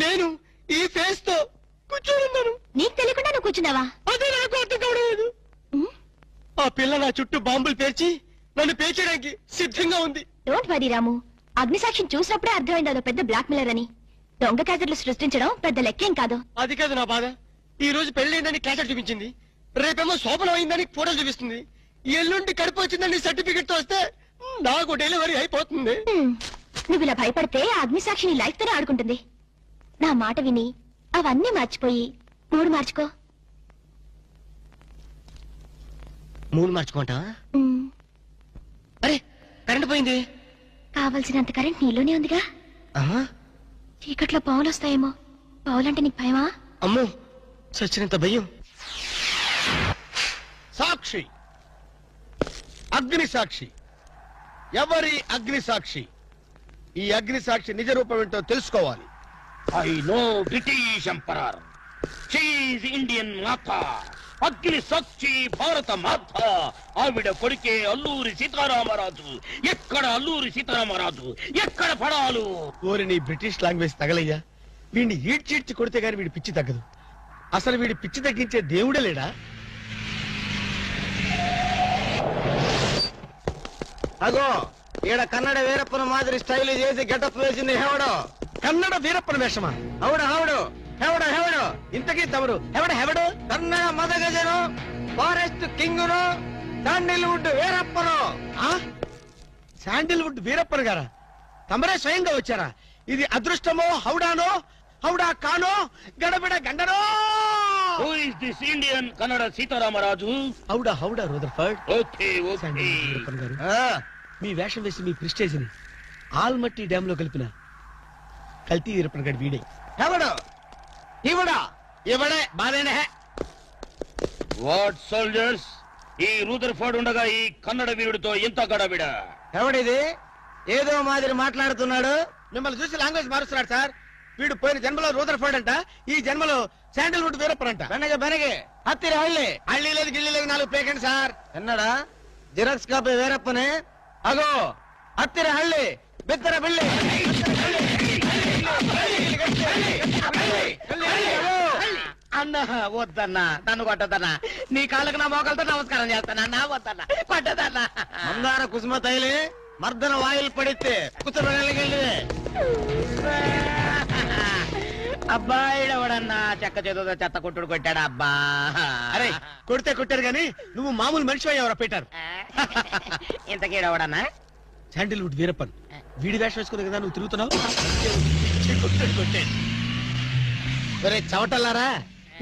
నేను ఈ ఫేస్ తో కూర్చోనున్నాను. నీకు తెలియకుండా నువ్వు కూర్చున్నావా? అదే నాకు అర్థం కావడం. ఆ పిల్ల నా చుట్టూ బాంబులు పేర్చి నన్ను పేర్చడానికి సిద్ధంగా ఉంది. డోంట్ వరీ రాము, అగ్నిసాక్షిని చూసినప్పుడే అర్థమైంది అదో పెద్ద బ్లాక్ మెయిలర్ అని. దొంగ క్యాసెట్లు సృష్టించడం పెద్ద లెక్కేం కాదు. అది కాదు నా బాధ. ఈ రోజు పెళ్లైందని క్యాసెట్ చూపించింది, రేపేమో శోభనం అయిందని ఫోటోలు చూపిస్తుంది, ఎల్లుండి కడుపు వచ్చిందని సర్టిఫికెట్ తో వస్తే నాకు డెలివరీ అయిపోతుంది. నువ్వు ఇలా భయపడితే అగ్నిసాక్షిని లైఫ్ తోనే ఆడుకుంటుంది. నా మాట విని అవన్నీ మర్చిపోయి మూడు మార్చుకో. మూడు మార్చుకుంటావా? అరే కరెంట్ పోయింది. కావలసినంత కరెంట్ నీలోనే ఉందిగా. చీకట్లో పావులు వస్తాయేమో. పావులంటే నీకు భయమా? అమ్మో, సచ్చినంత భయం. సాక్షి, అగ్ని సాక్షి. ఎవరి అగ్ని సాక్షి? ఈ అగ్ని సాక్షి నిజ రూపం ఏంటో తెలుసుకోవాలి. I know British emperor, she is Indian మాత, అగ్ని సాక్షి భారత మాత. ఆవిడ కొడుకే అల్లూరి సీతారామరాజు. ఎక్కడ అల్లూరి సీతారామరాజు, ఎక్కడ పడాలు? ఓరి నీ బ్రిటిష్ లాంగ్వేజ్ తగలయ్యా. వీడిని ఈడ్చిడ్చి కొడితే గాని వీడి పిచ్చి తగ్గదు. అసలు వీడి పిచ్చి తగ్గించే దేవుడే లేడా? అగో ఈడ కన్నడ వీరప్పన మాదిరి స్టైల్ చేసి గెటప్ వేసింది హెవడో. కన్నడ వీరప్పన వేషమా? అవుడు హవుడు హెవడో హెవడో. ఇంతకీ తమరు హెవడు? కన్నడ మదగజను, ఫారెస్ట్ కింగును, శాండిల్వుడ్ వీరప్పను. శాండిల్వుడ్ వీరప్పన్ గారా? తమరే స్వయంగా వచ్చారా? ఇది అదృష్టమో హౌడానో, హౌడా కానో, గడబిడ గండనో? Who is this Indian Kannada Sitaramaraju? హౌడా Rutherford. Okay okay. Veerappan garu, మీ వేషం వేసి మీ ప్రిస్టేజ్ ని ఆల్మట్టి డ్యామ్ లో కలిపిన కల్తీ వీరప్పన్ గారి వీడే. హెవడో ఇవడా ఇవడే బాధేనే. వాట్ సోల్జర్స్, ఈ రూదర్ఫర్డ్ ఉండగా ఈ కన్నడ వీరుడితో ఎంత గడబిడ? ఎవడిది ఏదో మాదిరి మాట్లాడుతున్నాడు? మిమ్మల్ని చూసి లాంగ్వేజ్ మారుస్తున్నాడు సార్. వీడు పోయిన జన్మలో రూదర్ఫర్డ్ అంట, ఈ జన్మలో శాండిల్వుడ్ వీరప్పన్ అంట. బెనగే హత్తిరి హళ్ళి హళ్ళీ లేదు గిల్లి లేదు, 4 ప్లేకండి సార్. ఎన్నడా జిరాక్స్ కాపీ వీరప్పనే. అగో హత్తిరి హళ్ళి బిత్తర బిల్లి. అన్నా వద్దన్నా, నన్ను కొట్టదన్నా. నీ కాళ్ళకు నా మోకాలతో నమస్కారం చేస్తానా? నా వద్దన్నా, కొట్టదన్నా. మందార కుసుమ తైలి మర్దన వాయులు పడితే కుతురగలిగే. అబ్బాయిడు ఎవడన్నా చెక్క చేతుతో చెత్త కొట్టుడు కొట్టాడు అబ్బా. అరే కొడితే కొట్టారు గాని నువ్వు మామూలు మనిషి ఎవరా పెట్టారు. ఇంతకీడవడన్నా శాండిల్వుడ్ వీరప్పన్ వీడి వేషం వేసుకుని కదా నువ్వు తిరుగుతున్నావు. ఒరే చవటల్లారా,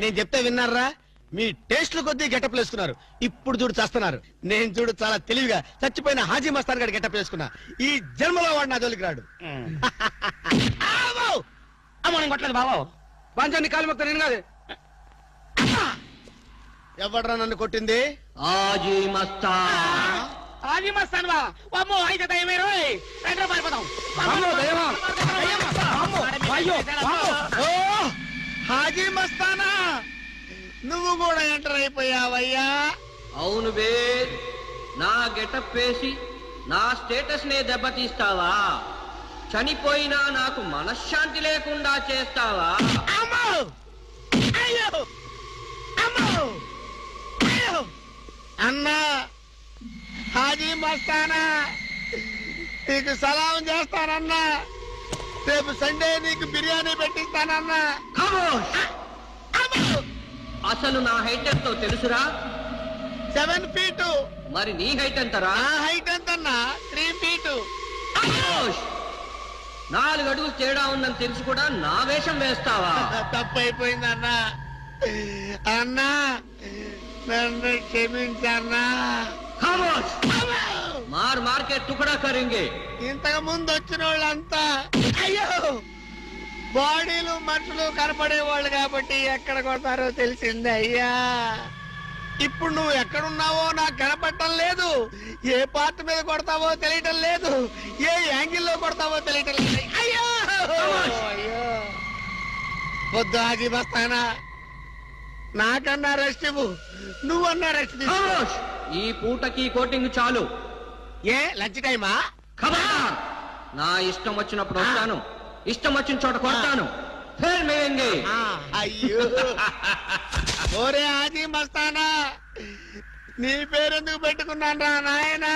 నేను చెప్తే విన్నారా? మీ టేస్ట్ల కొద్దీ గెటప్ వేసుకున్నారు. ఇప్పుడు చూడు చేస్తున్నారు. నేను చూడు చాలా తెలివిగా చచ్చిపోయిన హాజీ మస్తాన్ గారి గెటప్ వేసుకున్నా. ఈ జన్మలో వాడు నా జోలికి రాడు. కొట్టలేదు బాబు. పంచాన్ని కాలు మొక్క నేను కాదు. ఎవడరా నన్ను కొట్టింది? హాజీ మస్తాన్. హాజీ మస్తాన్ బా అమ్మో అయితే దయమేరో రండి పారిపోదాం. హాజీ మస్తానా, నువ్వు కూడా ఎంటర్ అయిపోయావయ్యా? అవును బే, నా గెటప్ వేసి నా స్టేటస్ నే దెబ్బతీస్తావా? చనిపోయినా నాకు మనశ్శాంతి లేకుండా చేస్తావా? అన్నా హాజీ మస్తానా, నీకు సలాం చేస్తానన్నా. రేపు సండే నీకు బిర్యానీ పెట్టిస్తానన్నా. అసలు నా హైట్ ఎంతో తెలుసురా? 7 feet. మరి నీ హైట్ ఎంతరా? నా హైట్ ఎంతన్నా? 3 feet. 4 అడుగులు తేడా ఉందని తెలిసి కూడా నా వేషం వేస్తావా? తప్పైపోయిందన్నా. అన్నా నన్ను క్షమించన్నా. మార్ మార్కే టుకడా కరింగే. ఇంతకు ముందు వచ్చిన వాళ్ళంతా అయ్యో బాడీలు మనుషులు కనపడే వాళ్ళు కాబట్టి ఎక్కడ కొడతారో తెలిసింది అయ్యా. ఇప్పుడు నువ్వు ఎక్కడున్నావో నాకు కనపడటం లేదు. ఏ పార్ట్ మీద కొడతావో తెలియటం లేదు. ఏ యాంగిల్లో కొడతావో తెలియటం లేదు. అయ్యో అయ్యో వద్దు హాజీ మస్తానా, నాకన్నా రెస్ట్ ఇవ్వు. నువ్వన్నా రెస్ట్ తీసుకో. ఈ పూటకి కోటింగ్ చాలు. ఏ లంచ్ టైమా? నా ఇష్టం వచ్చినప్పుడు వస్తాను, ఇష్టం వచ్చిన చోట కొడతాను. అయ్యో ఓరే హాజీ మస్తానా, నీ పేరెందుకు పెట్టుకున్నాను రా నాయనా?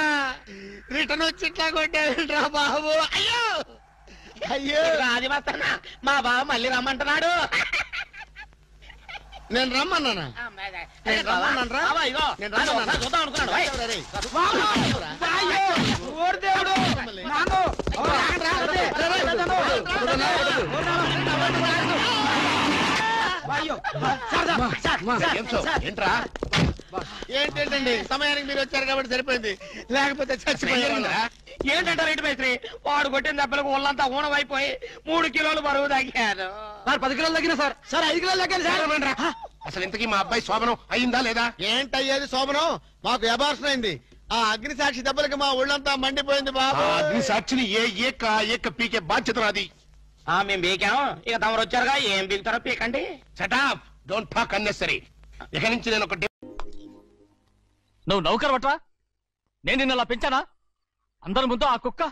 రిటర్న్ వచ్చి ఇట్లా కొట్టేరా బాబు. అయ్యో అయ్యో హాజీ మస్తానా, మా బావ మళ్ళీ రమ్మంటున్నాడు. నేను రమ్మన్నానా? నేను రమ్మన్నాను రా. నేను రమ్మన్నాను. చూద్దాం అనుకున్నాడు. ఏంట్రా? ఏంటండి సమయానికి మీరు వచ్చారు కాబట్టి సరిపోయింది, లేకపోతే చచ్చిపోయారు. ఏంటంటారు ఇటు మేస్త్రి? వాడు కొట్టిన దెబ్బలకు ఒళ్ళంతా ఊనమైపోయి 3 కిలోలు బరువు తగ్గాను. 10 కిలోలు తగ్గిన సార్. సార్ 5 కిలోలు తగ్గాను సార్. అసలు ఇంతకీ మా అబ్బాయి శోభనం అయిందా లేదా? ఏంటయ్యేది శోభనం? మాకు అబార్షన్ అయింది. ఆ అగ్ని సాక్షి దెబ్బలకి మా ఒళ్ళంతా మండిపోయింది బాబు. అగ్ని సాక్షిని ఏక పీకే బాధ్యత నాది. మేము బీకాము, ఇక తమరు వచ్చారుగా ఏం బీకుతారో పీకండి. Shut up, don't talk unnecessary. ఇక నుంచి నేను ఒక నువ్వు నౌకర్ పట్రా? నేను నిన్నలా పెంచానా? అందరి ముందు ఆ కుక్క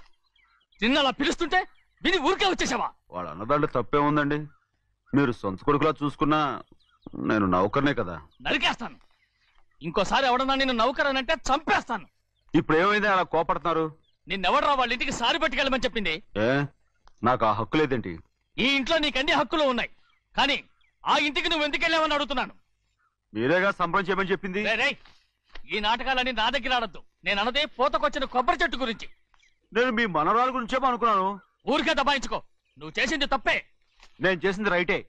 నిన్నలా పిలుస్తుంటే విని ఊరికే వచ్చేసావా? వాడు అన్నదాంట్లో తప్పే ఉందండి. మీరు సొంత కొడుకులా చూసుకున్నా నేను నౌకర్నే కదా. నరికేస్తాను. ఇంకోసారి ఎవడన్నా నిన్ను నౌకర్ అని అంటే చంపేస్తాను. ఇప్పుడు ఏమైంది అలా కోపడుతున్నారు? నిన్నెవడరా వాళ్ళ ఇంటికి సారి పట్టుకెళ్ళమని చెప్పింది? ఏ నాకు ఆ హక్కు లేదేంటి? ఈ ఇంట్లో నీకు అన్ని హక్కులు ఉన్నాయి, కానీ ఆ ఇంటికి నువ్వు ఎందుకు వెళ్ళావని అడుగుతున్నాను. మీరేగా సంబరం చేయమని చెప్పింది. రేయ్, ఈ నాటకాలన్నీ నా దగ్గర ఆడద్దు. నేను అన్నదే పూతకొచ్చిన కొబ్బరి చెట్టు గురించి. నేను మీ మనవరాల గురించేమో అనుకున్నాను. ఊరికే దబాయించుకో. నువ్వు చేసింది తప్పే. నేను చేసింది రైటే.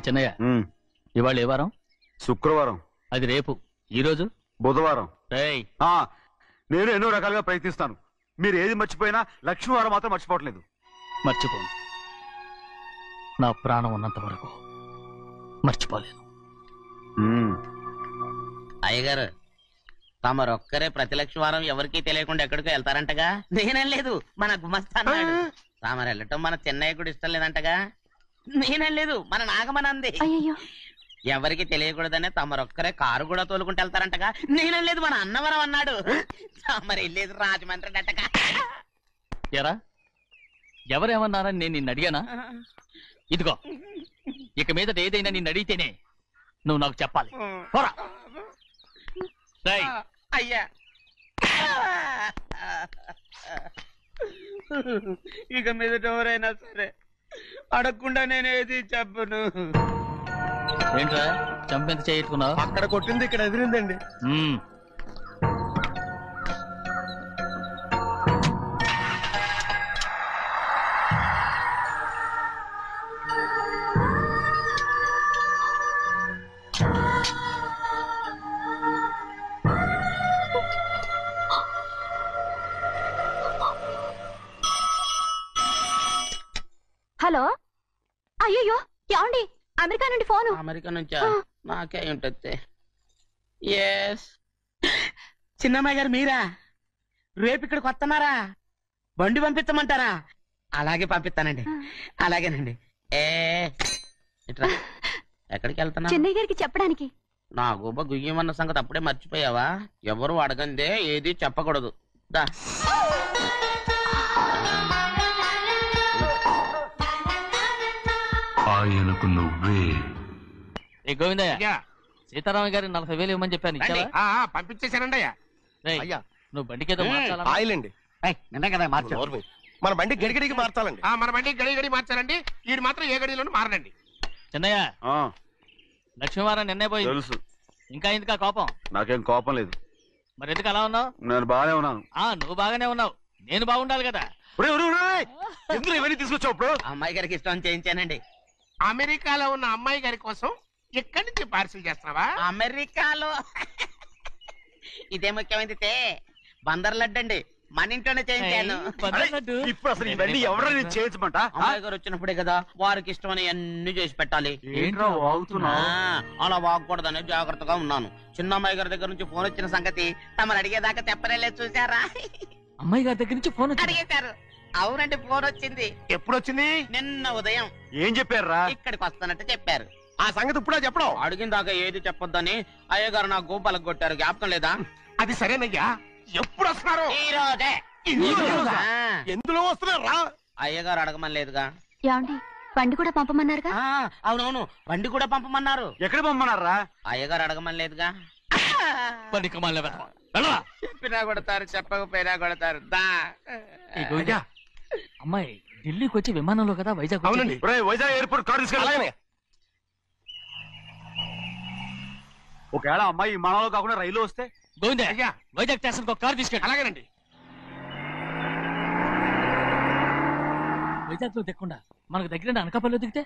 చిన్నయ్య, ఇవాళ ఏ వారం? శుక్రవారం. అది రేపు. ఈ రోజు బుధవారం. నేను ఎన్నో రకాలుగా ప్రయత్నిస్తాను. మీరు ఏది మర్చిపోయినా లక్ష్మీవారం మాత్రం మర్చిపోవట్లేదు. మర్చిపోను. నా ప్రాణం ఉన్నంత వరకు మర్చిపోలేను. అయ్యగారు, తమరొక్కరే ప్రతి లక్షవారం ఎవరికీ తెలియకుండా ఎక్కడికో వెళ్తారంటగా? నేనేం లేదు, మన గుమస్తా అన్నాడు. తామరు వెళ్ళటం మన చెన్నయ్య కూడా ఇష్టం లేదంటగా? నేనేం లేదు, మన నాగమనంది. అయ్యో ఎవరికి తెలియకూడదనే తమరొక్కరే కారు కూడా తోలుకుంటూ వెళ్తారంటగా. నేను లేదు, మన అన్నవరం అన్నాడు. తమరు వెళ్ళేది రాజమండ్రి అంటగా. ఎరా ఎవరేమన్నారని నేను నిన్ను అడిగానా? ఇదిగో ఇక మీద ఏదైనా నిన్ను అడిగితేనే నువ్వు నాకు చెప్పాలి. పోరా. అయ్యా ఇక మీద ఎవరైనా సరే అడగకుండా నేనేది చెప్పను. ఏంట్రా చంపెంత చేయించుకున్నావు? అక్కడ కొట్టింది ఇక్కడ ఎదిరిందండి. హలో, అయ్యో ఏమండి? అమెరికా నుండి ఫోను. అమెరికా నుంచా? నాకే ఉంటుంది. ఎస్, చిన్నమ్మాయి గారు మీరా? రేపు ఇక్కడికి వస్తున్నారా? బండి పంపించమంటారా? అలాగే పంపిస్తానండి. అలాగేనండి. ఇట్రా. ఎక్కడికి వెళ్తున్నా? చెన్నై గారికి చెప్పడానికి. నా గుబ్బ గుయ్యమన్న సంగతి అప్పుడే మర్చిపోయావా? ఎవరు అడగందే ఏది చెప్పకూడదు. దా. ఆయనకు నువ్వే. ఏ గోవిందయ్య, సీతారామ గారి 40,000 ఇవ్వమని చెప్పాను. పంపించేశానండి అయ్యా. అయ్యా నువ్వు బండికేదో మార్చాలా? ఆయిల్ అండి. నిన్న కదా మార్చారు. మన బండి గడిగడికి మార్చాలండి. మన బండి గడి మార్చాలండి. వీడు మాత్రం ఏ గడిలోనూ మారనండి. చిన్నయ్య, లక్ష్మీవారం నిన్నే పోయి తెలుసు. ఇంకా ఎందుకా కోపం? నాకేం కోపం లేదు. మరి ఎందుకు అలా ఉన్నావు? నేను బాగానే ఉన్నాను. నువ్వు బాగానే ఉన్నావు, నేను బాగుండాలి కదా. ఎందుకు ఇవన్నీ తీసుకొచ్చావు? అమ్మాయి గారికి ఇష్టం చేయించానండి. అమెరికాలో ఉన్న అమ్మాయి గారి కోసం ఎక్కడి నుంచి పార్సిల్ చేస్తున్నావా? అమెరికాలో ఇదే ముఖ్యమైనది. బందర్ లడ్డు అండి, మన ఇంట్లోనే చేయించాను. ఇప్పుడు అసలు ఇవన్నీ ఎవరైనా చేయించమంట? అమ్మాయి గారు వచ్చినప్పుడే కదా వారికి ఇష్టమని అన్ని చేసి పెట్టాలి. ఏంట్రా వాగుతున్నావ్? అలా వాగకూడదని జాగ్రత్తగా ఉన్నాను. చిన్న అమ్మాయి గారి దగ్గర నుంచి ఫోన్ వచ్చిన సంగతి తమరు అడిగేదాకా తెప్పరేలేదు. చూసారా? అమ్మాయి గారి దగ్గర నుంచి ఫోన్ అడిగేశారు. అవునండి, ఫోన్ వచ్చింది. ఎప్పుడు వచ్చింది? నిన్న ఉదయం. ఏం చెప్పారా? ఇక్కడికి వస్తానంటే చెప్పారు. ఆ సంగతి ఇప్పుడే చెప్పడం. అడిగిన దాకా ఏది చెప్పొద్దని అయ్యగారు నాకు గోపాలకు కొట్టారు. జ్ఞాపకం లేదా? అది సరేనయ్యా, ఎప్పుడు వస్తున్నారు? ఈ రోజే. ఎందులో వస్తున్నారా? అయ్యగారు అడగమని లేదుగా. ఏమండి, బండి కూడా పంపమన్నారుగా? అవునవును, బండి కూడా పంపమన్నారు. ఎక్కడ పంపమన్నారా? అయ్యగారు అడగమని లేదుగా. చెప్పినా కొడతారు, చెప్పకపోయినా కొడతారు. అమ్మాయి ఢిల్లీకి వచ్చి విమానంలో కదా వైజాగ్. అవునండి. వైజాగ్ ఎయిర్పోర్ట్ కార్ తీసుకెళ్ళి. ఒకవేళ అమ్మాయి విమానంలో కాకుండా రైలు వస్తే? గోవిందే, వైజాగ్ స్టేషన్ ఒక కార్ తీసుకెళ్ళి. అలాగేనండి. వైజాగ్ లో దిక్కుండా మనకు దగ్గర అనకాపల్లిలో దిగితే?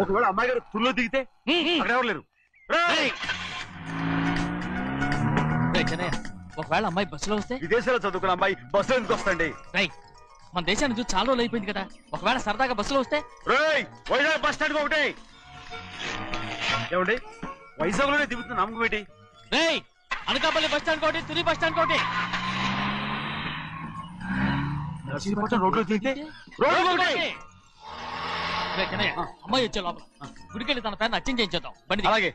ఒకవేళ అమ్మాయి గారు తుల్లో దిగితే? అక్కడ ఎవరు లేరు. ఒకవేళ అమ్మాయి బస్సులో వస్తే? విదేశాల్లో చదువుకున్న అమ్మాయి బస్సులో ఎందుకు వస్తండి? మన దేశాన్ని చూసి చాలా రోజులు అయిపోయింది కదా. ఒకవేళ సరదాగా బస్సులో వస్తే? వైజాగ్ బస్ స్టాండ్ ఒకటి. ఏమండి, వైజాగ్ లోనే దిగుతున్న నమ్మకం ఏంటి? అనకాపల్లి బస్ స్టాండ్ కోటి, తుని బస్ స్టాండ్ కోటి. నర్సీపట్నం రోడ్లో దిగితే అమ్మాయి వచ్చే లోపల గుడికెళ్ళి తన పేరు అచ్చం చేయించేద్దాం. బండి అలాగే.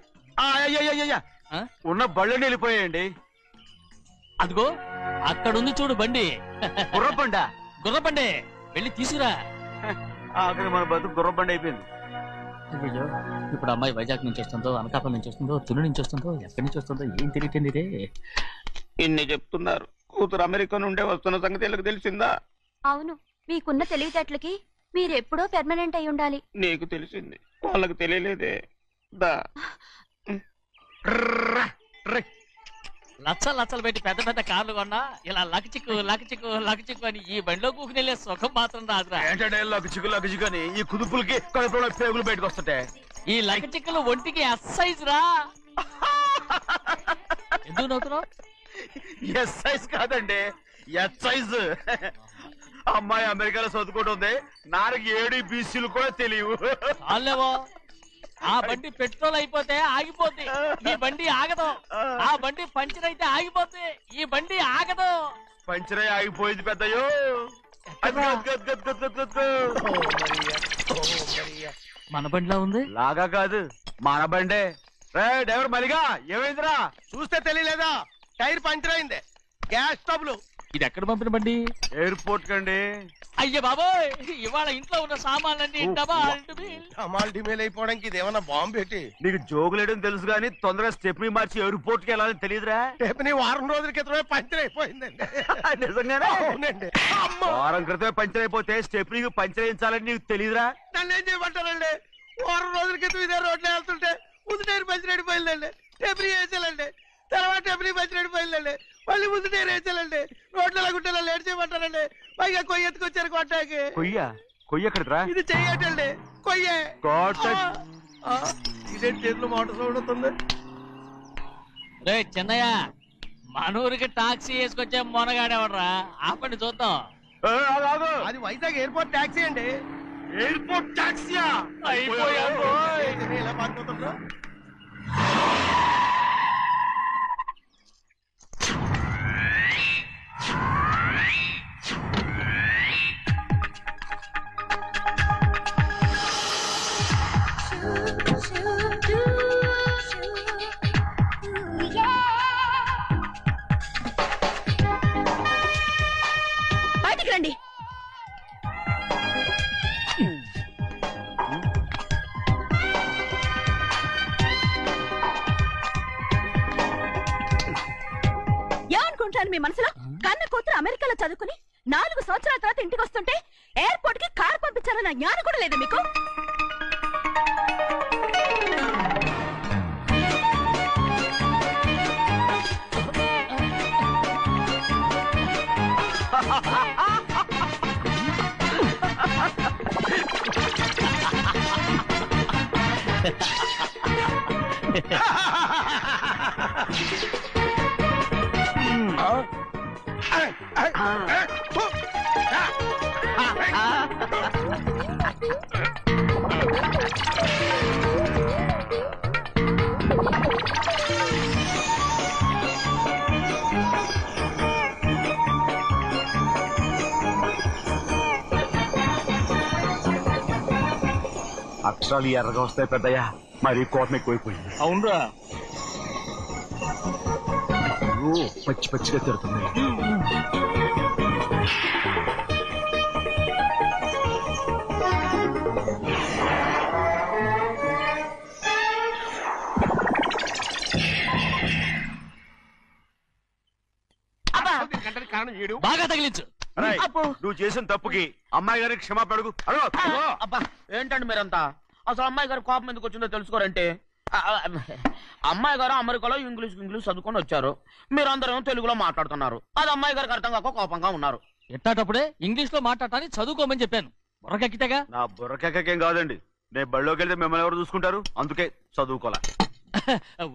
ఉన్న బళ్ళని వెళ్ళిపోయాయండి. అదిగో అక్కడుంది చూడు బండి. గుర్రబండా? గుర్రబండి, వెళ్ళి తీసుకురా. అక్కడ మన బతుకు గుర్రబండి అయిపోయింది. అయ్యో, ఇప్పుడు అమ్మాయి వైజాగ్ నుంచి వస్తుందో, అనకాపల్లి నుంచి వస్తుందో, తుని నుంచి వస్తుందో, ఎక్కడి నుంచి వస్తుందో ఏం తెలియటండి ఇదే. ఇన్ని చెప్తున్నారు, కూతురు అమెరికా నుండే వస్తున్న సంగతి వీళ్ళకి తెలిసిందా? అవును, మీకున్న తెలివితేటలకి మీరెప్పుడో పెర్మనెంట్ అయి ఉండాలి. నీకు తెలిసింది, వాళ్ళకి తెలియలేదే. దా లచ్చలు పెట్టి పెద్ద పెద్ద కార్లు కొన్నా ఇలా లకచిక్కు లకచిక్కు లకచిక్కు అని ఈ బండిలో కూకుని వెళ్ళే సుఖం మాత్రం రాదురా. ఏంటంటే లకచిక్కు అని ఈ కుదుపులకి కడుపులో పేగులు బయటకు వస్తుంటాయి. ఈ లకచిక్కులు ఒంటికి ఎక్సైజ్ రా. ఎందుకు నవ్వుతున్నావు? ఎక్సైజ్ కాదండి, ఎక్సైజ్. అమ్మాయి అమెరికాలో చదువుకుంటుంది, నాకు 7 BCలు కూడా తెలియవు. చాలేవో, ఆ బండి పెట్రోల్ అయిపోతే ఆగిపోద్ది, ఈ బండి ఆగదు. ఆ బండి పంచర్ అయితే ఆగిపోద్ది, ఈ బండి ఆగదు. పంచర్ ఆగిపోయింది పెద్దయ్యో. మన బండిలా ఉంది. లాగా కాదు మన బండే. డ్రైవర్ మరిగా ఏమైందిరా? చూస్తే తెలియలేదా? టైర్ పంచర్ అయింది. Gas trouble. ఇది ఎక్కడ పంపిన బండి? ఎయిర్పోర్ట్ కండి. అయ్యే బాబోయ్, ఇవాళ ఇంట్లో ఉన్న సామాన్లన్నీ డమాల్ డిమేల్ అయిపోవడానికి ఇది ఏమన్నా బాంబు పెట్టి. నీకు జోగులేయడం తెలుసు కానీ తొందరగా స్టెప్ని మార్చి ఎయిర్పోర్ట్ కి వెళ్ళాలని తెలియదురా? స్టెప్ని వారం రోజుల క్రితమే పంచర్ అయిపోయిందండి. నిజంగానే? అవునండి. వారం క్రితమే పంచర్ అయిపోతే స్టెప్ని పంచర్ వేయించాలని నీకు తెలియదురా? నన్ను ఏం చేయమంటారండి? వారం రోజుల క్రితం ఇదే రోడ్లో వెళ్తుంటే ముందు టైర్ పంచర్ అయిపోయిందండి. స్టెప్ని వేసాలండి. తర్వాత స్టెప్ని పంచర్ అయిపోయిందండి. మళ్ళీ ముందు టైర్ వేసాలండి. రోడ్లు గుట్టలో లేట్ చేయమంటారండి. పైగా కొయ్య ఎత్తుకొచ్చారు కొట్టాకి. కొయ్య ఎక్కడరా? ఇది చెయ్యటండి. కొయ్యే. ఇదే చేతులు మోటార్ సౌండ్ అవుతుంది. రే చిన్నయ్య, మనూరికి టాక్సీ వేసుకొచ్చే మొనగాడేవడరా? ఆపండి చూద్దాం. అది వైజాగ్ ఎయిర్పోర్ట్ టాక్సీ అండి. ఎయిర్పోర్ట్ టాక్సీయా? ఇలా మాట్లాడుతుండ్రా? బయటికి రండి. ఏమనుకుంటాను మీ మనసులో? కన్న కూతురు అమెరికాలో చదువుకుని 4 సంవత్సరాల తర్వాత ఇంటికి వస్తుంటే ఎయిర్పోర్ట్ కి కార్ పంపించాలన్న జ్ఞానం కూడా లేదు మీకు? అక్షరాలు ఎర్రగా వస్తాయి పెద్దయ్యా. మరి కోపం ఎక్కువైపోయింది. అవునరా? పచ్చి పచ్చిగా తిడుతుంది. బాగా తగిలించు. నువ్వు చేసిన తప్పుకి అమ్మాయి గారికి క్షమాపణ అడుగు. అబ్బా ఏంటండి మీరంతా? అసలు అమ్మాయి గారు కోపం ఎందుకు వచ్చిందో తెలుసుకోరంటే, అమ్మాయి గారు అమెరికాలో ఇంగ్లీష్ చదువుకొని వచ్చారు. మీరందరూ తెలుగులో మాట్లాడుతున్నారు. అది అమ్మాయి గారికి అర్థం కాక కోపంగా ఉన్నారు. ఎట్టాటప్పుడే ఇంగ్లీష్ లో మాట్లాడటానికి చదువుకోమని చెప్పాను. బుర్రకెక్కితేగా? నా బుర్రకెక్కకేం కాదండి. నేను బళ్ళోకి వెళ్తే మిమ్మల్ని ఎవరు చూసుకుంటారు? అందుకే చదువుకోలే.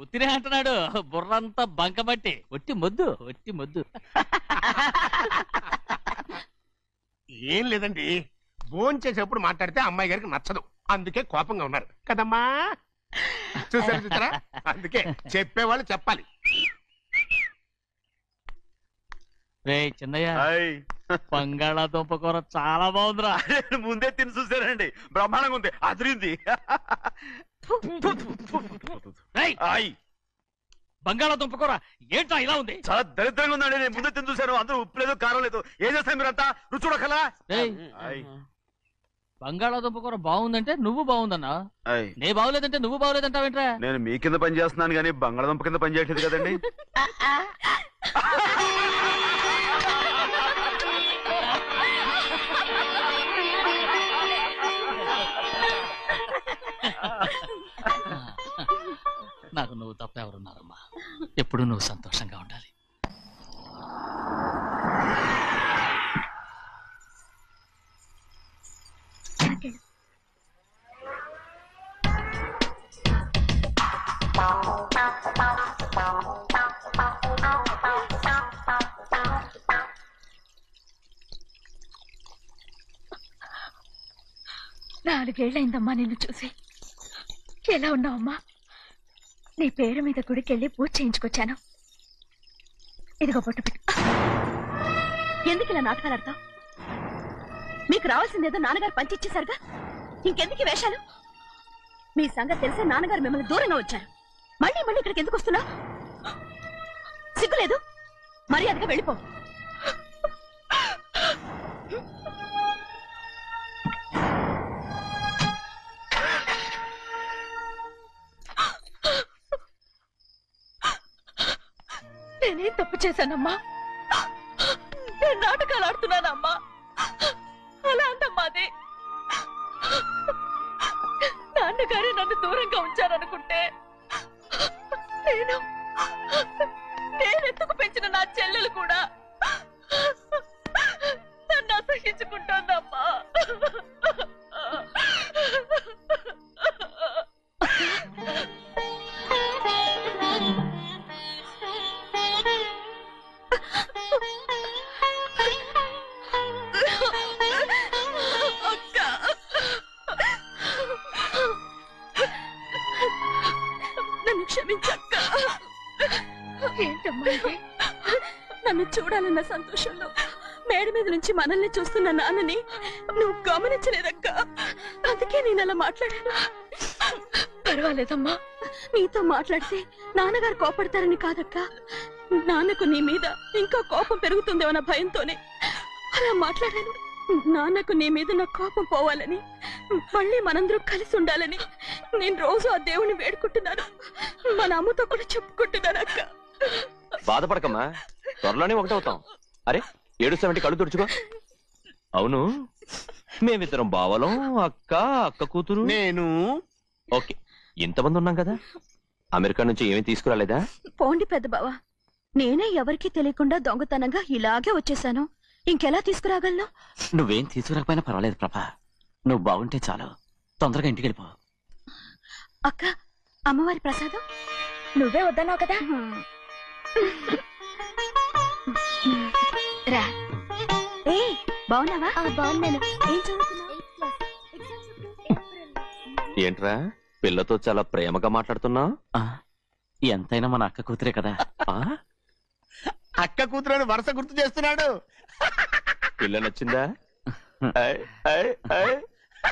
ఉత్తినే అంటున్నాడు. బుర్రంతా బంకబట్టి ఒట్టి మొద్దు. ఏం లేదండి, భోజనం చేసేప్పుడు మాట్లాడితే అమ్మాయి గారికి నచ్చదు. అందుకే కోపంగా ఉన్నారు కదమ్మా. చూసారా? అందుకే చెప్పేవాళ్ళు చెప్పాలి. రే చిన్నయ్య, బంగాళాదుంప కూర చాలా బాగుందిరా. ముందే తిని చూసానండి, బ్రహ్మాండంగా ఉంది, అదిరింది. బంగాళాదుంప కూర ఏంటా ఇలా ఉంది? చాలా దరిద్రంగా ఉందండి. నేను ముందే తిని చూశాను. అందరూ ఉప్పు లేదు, కారం లేదు. ఏం చేస్తాను మీరంతా? రుచి చూడకలా. బంగాళాదుంప కూర బాగుందంటే నువ్వు బాగుందన్నా, నే బాగులేదంటే నువ్వు బాగులేదంటావేంట్రా? నేను మీ కింద పని చేస్తున్నాను కానీ బంగాళాదుంప కింద పని చేయట్లేదు కదండి. నాకు నువ్వు తప్ప ఎవరున్నారమ్మా? ఎప్పుడు నువ్వు సంతోషంగా ఉండాలి. నాలుగేళ్లైందమ్మా నిన్ను చూసి. ఎలా ఉన్నావమ్మా? నీ పేరు మీద గుడికెళ్ళి పూజ చేయించుకొచ్చాను. ఇదిగో బొట్టు పెట్టు. ఎందుకు ఇలా నాటకాలు ఆడతావు? మీకు రావాల్సిందేదో నాన్నగారు పంచిచ్చేశారుగా, ఇంకెందుకు ఈ వేషాలు? మీ సంగతి తెలిసే నాన్నగారు మిమ్మల్ని దూరంగా వచ్చారు. మళ్ళీ మళ్ళీ ఇక్కడికి ఎందుకు వస్తున్నా? సిగ్గులేదు? మర్యాదగా వెళ్ళిపో. నేనేం తప్పు చేశానమ్మా? నేను నాటకాలు ఆడుతున్నానమ్మా. అలా అందమ్మా అది. నాన్నగారే నన్ను దూరంగా ఉంచారనుకుంటే నేనెందుకు పెంచిన నా చెల్లెలు కూడా నన్ను అసహించుకుంటోందమ్మా. క్షమించక్క. ఏంటమ్మా నన్ను చూడాలన్న సంతోషంలో మేడ మీద నుంచి మనల్ని చూస్తున్న నాన్నని నువ్వు గమనించలేదక్క. అందుకే నేను అలా మాట్లాడాను. పర్వాలేదమ్మా, నీతో మాట్లాడితే నాన్నగారు కోపడతారని కాదక్క. నాన్నకు నీ మీద ఇంకా కోపం పెరుగుతుందేమన్న భయంతోనే అలా మాట్లాడాను. నాన్నకు నీ మీద నా కోపం పోవాలని, మళ్ళీ మనందరూ కలిసి ఉండాలని నేను రోజు ఆ దేవుని వేడుకుంటున్నాను. మన అమ్మతో కూడా చెప్పుకుంటున్నాను అక్క. బాధపడకమ్మా, త్వరలోనే ఒకటవుతాం. అరే 770 కళ్ళు తుడుచుకో. అవును, మేమిద్దరం బావలం, అక్క కూతురు, నేను. ఓకే, ఇంతమంది ఉన్నాం కదా. అమెరికా నుంచి ఏమీ తీసుకురాలేదా? పోండి పెద్ద బావ, నేనే ఎవరికీ తెలియకుండా దొంగతనంగా ఇలాగే వచ్చేసాను. ఇంకెలా తీసుకురాగలను? నువ్వేం తీసుకురాకపోయినా పర్వాలేదు ప్రభా, నువ్వు బాగుంటే చాలు. తొందరగా ఇంటికి వెళ్ళిపో. అక్క, అమ్మవారి ప్రసాదం నువ్వే వద్దన్నావు కదా. రా. ఏ బాగున్నావా? బాగున్నాను. ఏం చదువుతున్నావు? ఏంట్రా పిల్లతో చాలా ప్రేమగా మాట్లాడుతున్నావు? ఎంతైనా మన అక్క కూతురే కదా. అక్క కూతురని వరుస గుర్తు చేస్తున్నాడు. పిల్ల నచ్చిందా?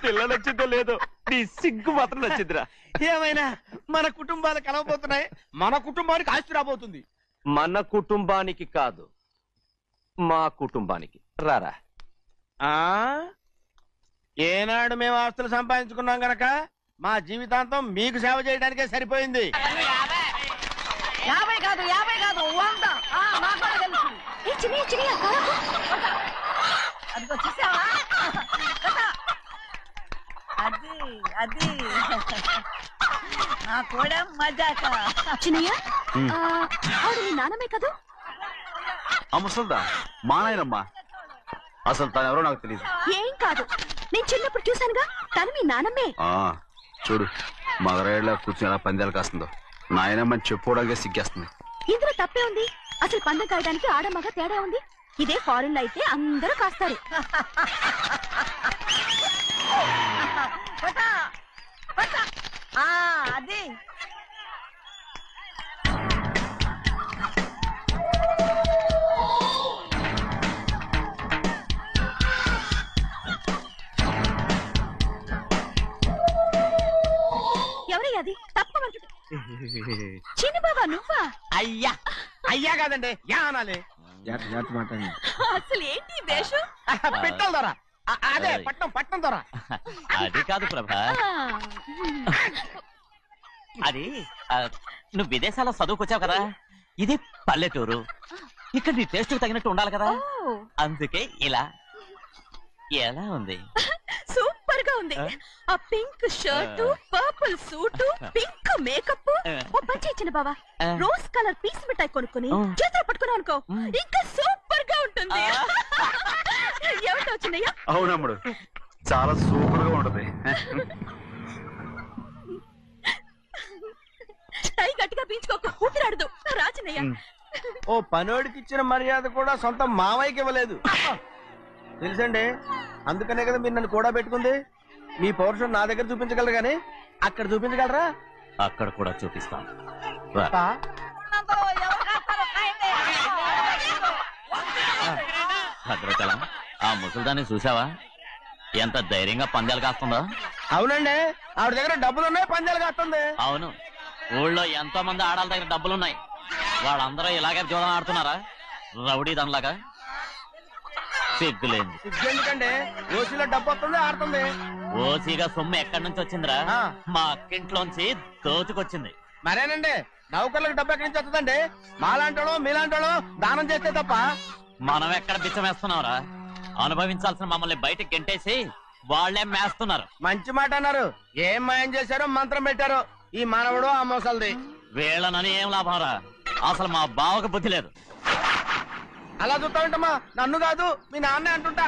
పిల్ల నచ్చిందో లేదో, నీ సిగ్గు మాత్రం నచ్చిందిరా. ఏమైనా మన కుటుంబాలు కలవబోతున్నాయి, మన కుటుంబానికి ఆస్తి రాబోతుంది. మన కుటుంబానికి కాదు, మా కుటుంబానికి. రారా. ఏనాడు మేము ఆస్తులు సంపాదించుకున్నాం గనక మా జీవితాంతం మీకు సేవ చేయడానికే సరిపోయింది. 50 కాదు 100. అదిగో చూసావా? అది నా కూడా మజాక. చిన్నయ్య, ఆవిడ నీ నాన్నమే కదా? ముసల్దా మా నాయనమ్మా. అసలు తను ఎవరో నాకు తెలియదు. ఏం కాదు, నేను చిన్నప్పుడు చూశానుగా, తను మీ నాన్నమే. చూడు మగరాయిలా కూర్చుని ఎలా పందాలు కాస్తుందో. నాయనమ్మని చెప్పుకోవడానికి సిగ్గేస్తుంది. ఇందులో తప్పే ఉంది? అసలు పందెం కాయడానికి ఆడమగ తేడా ఉంది. ఇదే ఫారెన్ లో అయితే అందరూ కాస్తారు. అది ఎవరయ్యా అది? తప్పమంటుంది. చిన్న బాబా నువ్వా? అయ్యా కాదండి, యా అనాలి. అసలు ఏంటి వేషం? పెట్టాలి దొర. అదే పట్నం దొర. అది కాదు ప్రభా, అది నువ్వు విదేశాల్లో చదువుకొచ్చావు కదా, ఇది పల్లెటూరు. ఇక్కడ నీ టేస్ట్ తగినట్టు ఉండాలి కదా, అందుకే ఇలా. ఎలా ఉంది? సూపర్ గా ఉంది. ఆ pink shirt, purple suit, pink makeup. ఓ పని ఇచ్చిన బావా, రోజ్ కలర్ పీస్ మిఠాయి కొనుక్కుని చేతులు పట్టుకున్నావు అనుకో, ఇంకా సూపర్ గా ఉంటుంది. ఏమిటో వచ్చిందయ్యా? అవునమ్ముడు, చాలా సూపర్ గా ఉంటది. టై గట్టిగా పీంచుకోకు, ఊపిరాడదు. రాజనయ్య, ఓ పనోడికి ఇచ్చిన మర్యాద కూడా సొంత మావయ్యకి ఇవ్వలేదు తెలుసండి. అందుకనే కదా మీరు నన్ను కూడా పెట్టుకుంది. మీ పౌరుషం నా దగ్గర చూపించగలరు గానీ అక్కడ చూపించగలరా? అక్కడ కూడా చూపిస్తాను. భద్రతల ఆ ముసల్దాన్ని చూసావా? ఎంత ధైర్యంగా పందాలు కాస్తుందో. అవునండి, ఆవిడ దగ్గర డబ్బులున్నాయి, పందాలు కాస్తుంది. అవును, ఊళ్ళో ఎంతో మంది ఆడాళ్ళ దగ్గర డబ్బులున్నాయి. వాళ్ళందరూ ఇలాగే జోదం ఆడుతున్నారా రౌడీ దానిలాగా? సిగ్గులేదు. ఎందుకండి ఓసీలో డబ్బు వస్తుంది, ఆడుతుంది. ఓసీగా సొమ్ము ఎక్కడి నుంచి వచ్చిందిరా? మా అక్కింట్లోంచి దోచుకొచ్చింది. మరేనండి, నౌకర్లకు డబ్బు ఎక్కడి నుంచి వస్తుందండి? మాలాంటోళ్ళు మీలాంటోళ్ళు దానం చేస్తే తప్ప. మనం ఎక్కడ బిచ్చం వేస్తున్నావురా? అనుభవించాల్సిన మమ్మల్ని బయటికి గెంటేసి వాళ్లే మేస్తున్నారు. మంచి మాట అన్నారు. ఏం మాయం చేశారో మంత్రం పెట్టారో ఈ మానవుడు ఆ మోసల్ది. వీళ్ళనని ఏం లాభంరా? అసలు మా బావకు బుద్ధి లేదు. అలా చూస్తా ఉంటామా? నన్ను కాదు మీ నాన్నే అంటుంటా.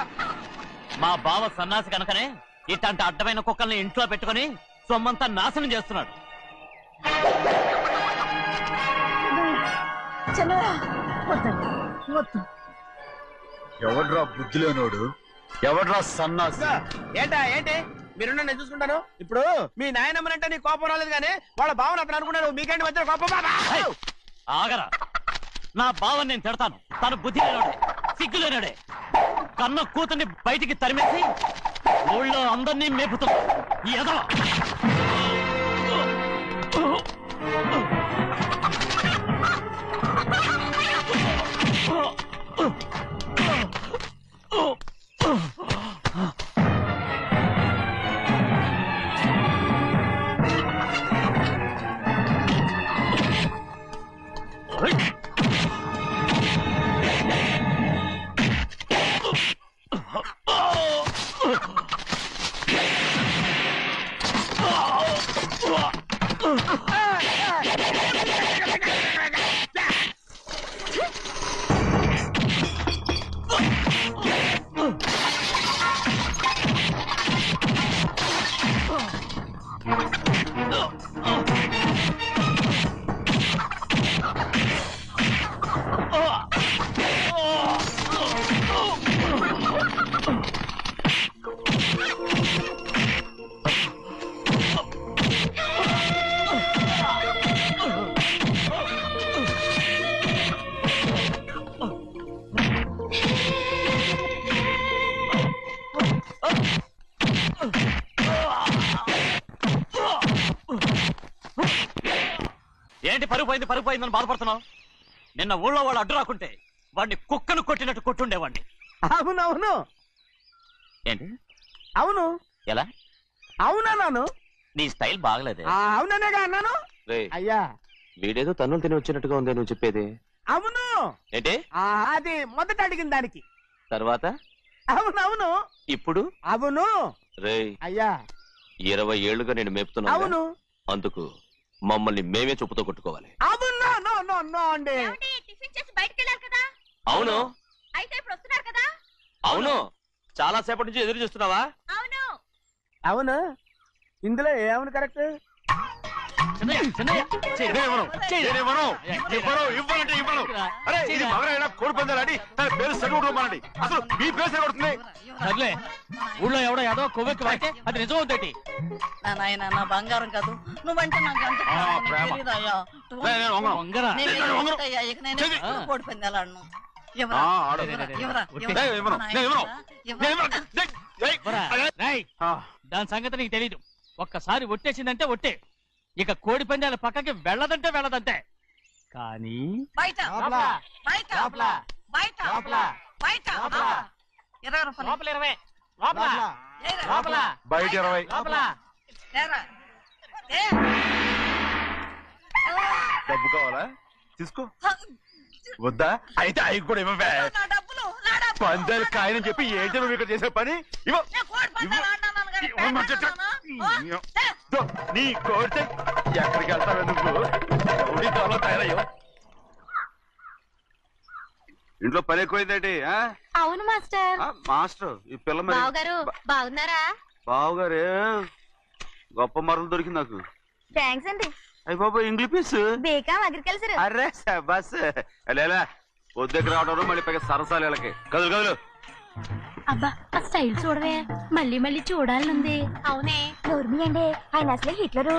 మా బావ సన్నాసి కనుకనే ఇట్లాంటి అడ్డమైన కుక్కల్ని ఇంట్లో పెట్టుకుని సొమ్మంతా నాశనం చేస్తున్నాడు. ఎవడ్రా బుద్ధి లేనోడు? ఎవడ్రా సన్నాసి? ఏంటి మీరు నేను చూసుకుంటాను. ఇప్పుడు మీ నాయనమ్మనంటే నీ కోపం రాలేదు కానీ వాళ్ళ భావన అతను అనుకున్నాడు. మీకేంటి మధ్య కోపం? ఆగరా, నా బావని నేను తిడతాను. తను బుద్ధి లేనాడే, సిగ్గు లేనాడే. కన్న కూతుర్ని బయటికి తరిమేసి ఊళ్ళో అందరినీ మేపుతున్నా. ఎదవ ఏంటి పరుగు పోయిందని బాధపడుతున్నావు? నిన్న ఊళ్ళో వాళ్ళు అడ్డు రాకుంటే వాడిని కుక్కను కొట్టినట్టు కొట్టుండేవాడిని. అవునవును. ఏంటి? అవును. ఎలా? అవునన్నాను. నీ స్టైల్ బాగలేదే. అవుననేగా అన్నాను. అయ్యా, వీడేదో తన్నులు తిని వచ్చినట్టుగా ఉంది నువ్వు చెప్పేది. అవును. ఏంటి? అది మొదట అడిగిన దానికి తర్వాత అవునవును. ఇప్పుడు అవును. రే అయ్యా, 20 ఏళ్లుగా నేను మేపుతున్నా. అవును. అందుకు మమ్మల్ని మేమే చెప్పుతో కొట్టుకోవాలి. అవును. నో అండి. టిఫిన్ చేసి బయటికి వెళ్ళారు కదా? అవును. అయితే ఇప్పుడు వస్తున్నారు కదా? అవును. చాలా సేపటి నుంచి ఎదురు చూస్తున్నావా? అవును. అవును. ఇందులో ఏమను కరెక్ట్? సర్లే, ఊళ్ళో ఎవడో ఏదో కొవ్వెక్కి వాడితే అది నిజం అవుతాయి. నాయన నా బంగారం కాదు, నువ్వంటే నాకు అంత తెలీదయ్యా. ఇక నేను కోడి పందాలు ఆడను. దాని సంగతి నీకు తెలీదు. ఒక్కసారి ఒట్టేసిందంటే ఒట్టే. ఇక కోడి పందాల పక్కకి వెళ్ళదంటే వెళ్ళదంటే. కానీ బయట 20 బయట 20 డబ్బు కావాలా? తీసుకో. వద్దా? అయితే అవి కూడా ఇవ్వవే. పందాలు కాయని చెప్పి ఏంటి నువ్వు ఇక్కడ చేసే పని? నీ కోరితే ఎక్కడికి వెళ్తావే నువ్వు? తయారయ్యో. ఇంట్లో పని ఎక్కువైందేంటి? అవును మాస్టర్. మాస్టర్, ఈ పిల్ల మరి బావగారు బాగున్నారా? బావగారే గొప్ప మరలు దొరికింది నాకు. థ్యాంక్స్ అండి. అయ్యి బాబు, ఇంగ్లీష్ పీస్ బీకాం అగ్రికల్చర్. అరే బస్ లేలా వద్దకు రావడం మళ్ళీ పైగా సరసాలు వీళ్ళకి. కదులు కదులు. అబ్బా, ఆ స్టైల్ చూడవే, మళ్ళీ మళ్ళీ చూడాలనుంది. అవునే, నోర్మి అండి, ఆయన అసలే హిట్లరు.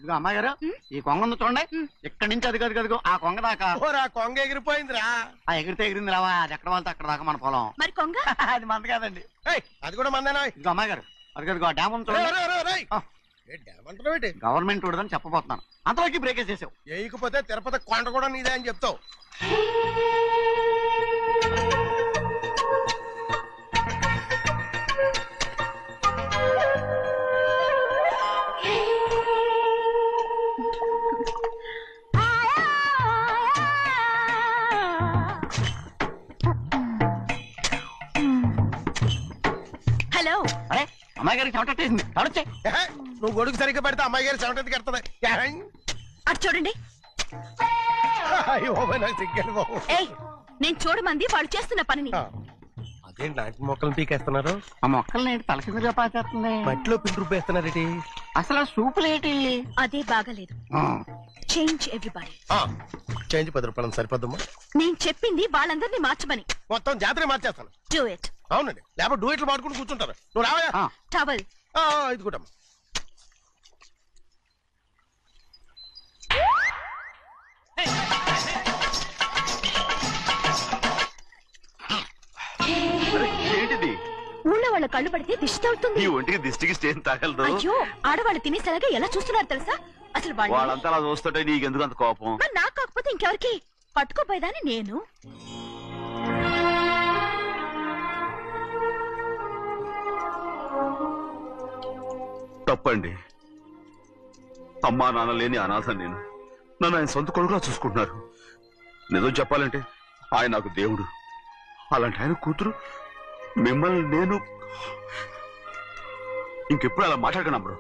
ఇదిగో అమ్మాయి గారు ఈ కొంగ ఉంది చూడండి, ఇక్కడి నుంచి అది కదిగో ఆ కొంగ దాకా. కొంగ ఎగిరిపోయిందిరా. ఆ ఎగిరితే ఎగిరింది రావా, అది ఎక్కడ వాళ్ళతో అక్కడ దాకా మన పొలం. మరి కొంగ అది మంద కాదండి. అది కూడా మందేనా? ఇదిగో అమ్మాయి గారు అది డ్యామ్ ఉంది చూడండి. గవర్నమెంట్ ఉండదని చెప్పబోతున్నాను, అంతలోకి బ్రేక్ చేసావు. వేయకపోతే తిరుపతి కొండ కూడా నీదే అని చెప్తావు. హలో. అరే అమ్మాయి గారికి చెమటేసింది, తడొచ్చే. నువ్వు గొడుగు సరిగ్గా పెడితే అమ్మాయి గారి సెవెంటీ కడుతుంది. అటు చూడండి. ఏయ్, నేను చూడమంది వాళ్ళు చేస్తున్న పనిని. అదేంటి నాటి మొక్కలను పీకేస్తున్నారు? ఆ మొక్కల్ని తల కిందగా పాచేస్తుంది. మట్టిలో పిండి రూపేస్తున్నారేటి? అసలు సూపులేటి? అదే బాగాలేదు. Change everybody. చేంజ్ 10 రూపాయలు సరిపోద్దమ్మా. నేను చెప్పింది వాళ్ళందరినీ మార్చమని. మొత్తం జాతర మార్చేస్తాను. Do it. అవునండి, లేకపోతే డూ ఇట్లు మాడుకుంటూ కూర్చుంటారు. నువ్వు రావా? టవల్. ఇది కూడా ఏంటిది? ఊళ్ళో వాళ్ళ కళ్ళు పడితే దిష్టి తగులుతుంది. ఈ ఒంటికి దిష్టికి స్టేన్ తగలదు. అయ్యో, ఆడవాళ్ళు తినేసేలాగా ఎలా చూస్తున్నారు తెలుసా? అసలు వాళ్ళంతా అలా చూస్తుంటే నీకెందుకు అంత కోపం? మరి నాకు కాకపోతే ఇంకెవరికి? పట్టుకోపోయేదాన్ని నేను. తప్పండి. అమ్మా నాన్న లేని అనాథ నేను. నన్ను ఆయన సొంత కొడుకులా చూసుకుంటున్నారు. నిజం చెప్పాలంటే ఆయన నాకు దేవుడు. అలాంటి ఆయన కూతురు మిమ్మల్ని నేను ఇంకెప్పుడు అలా మాట్లాడకను బ్రో.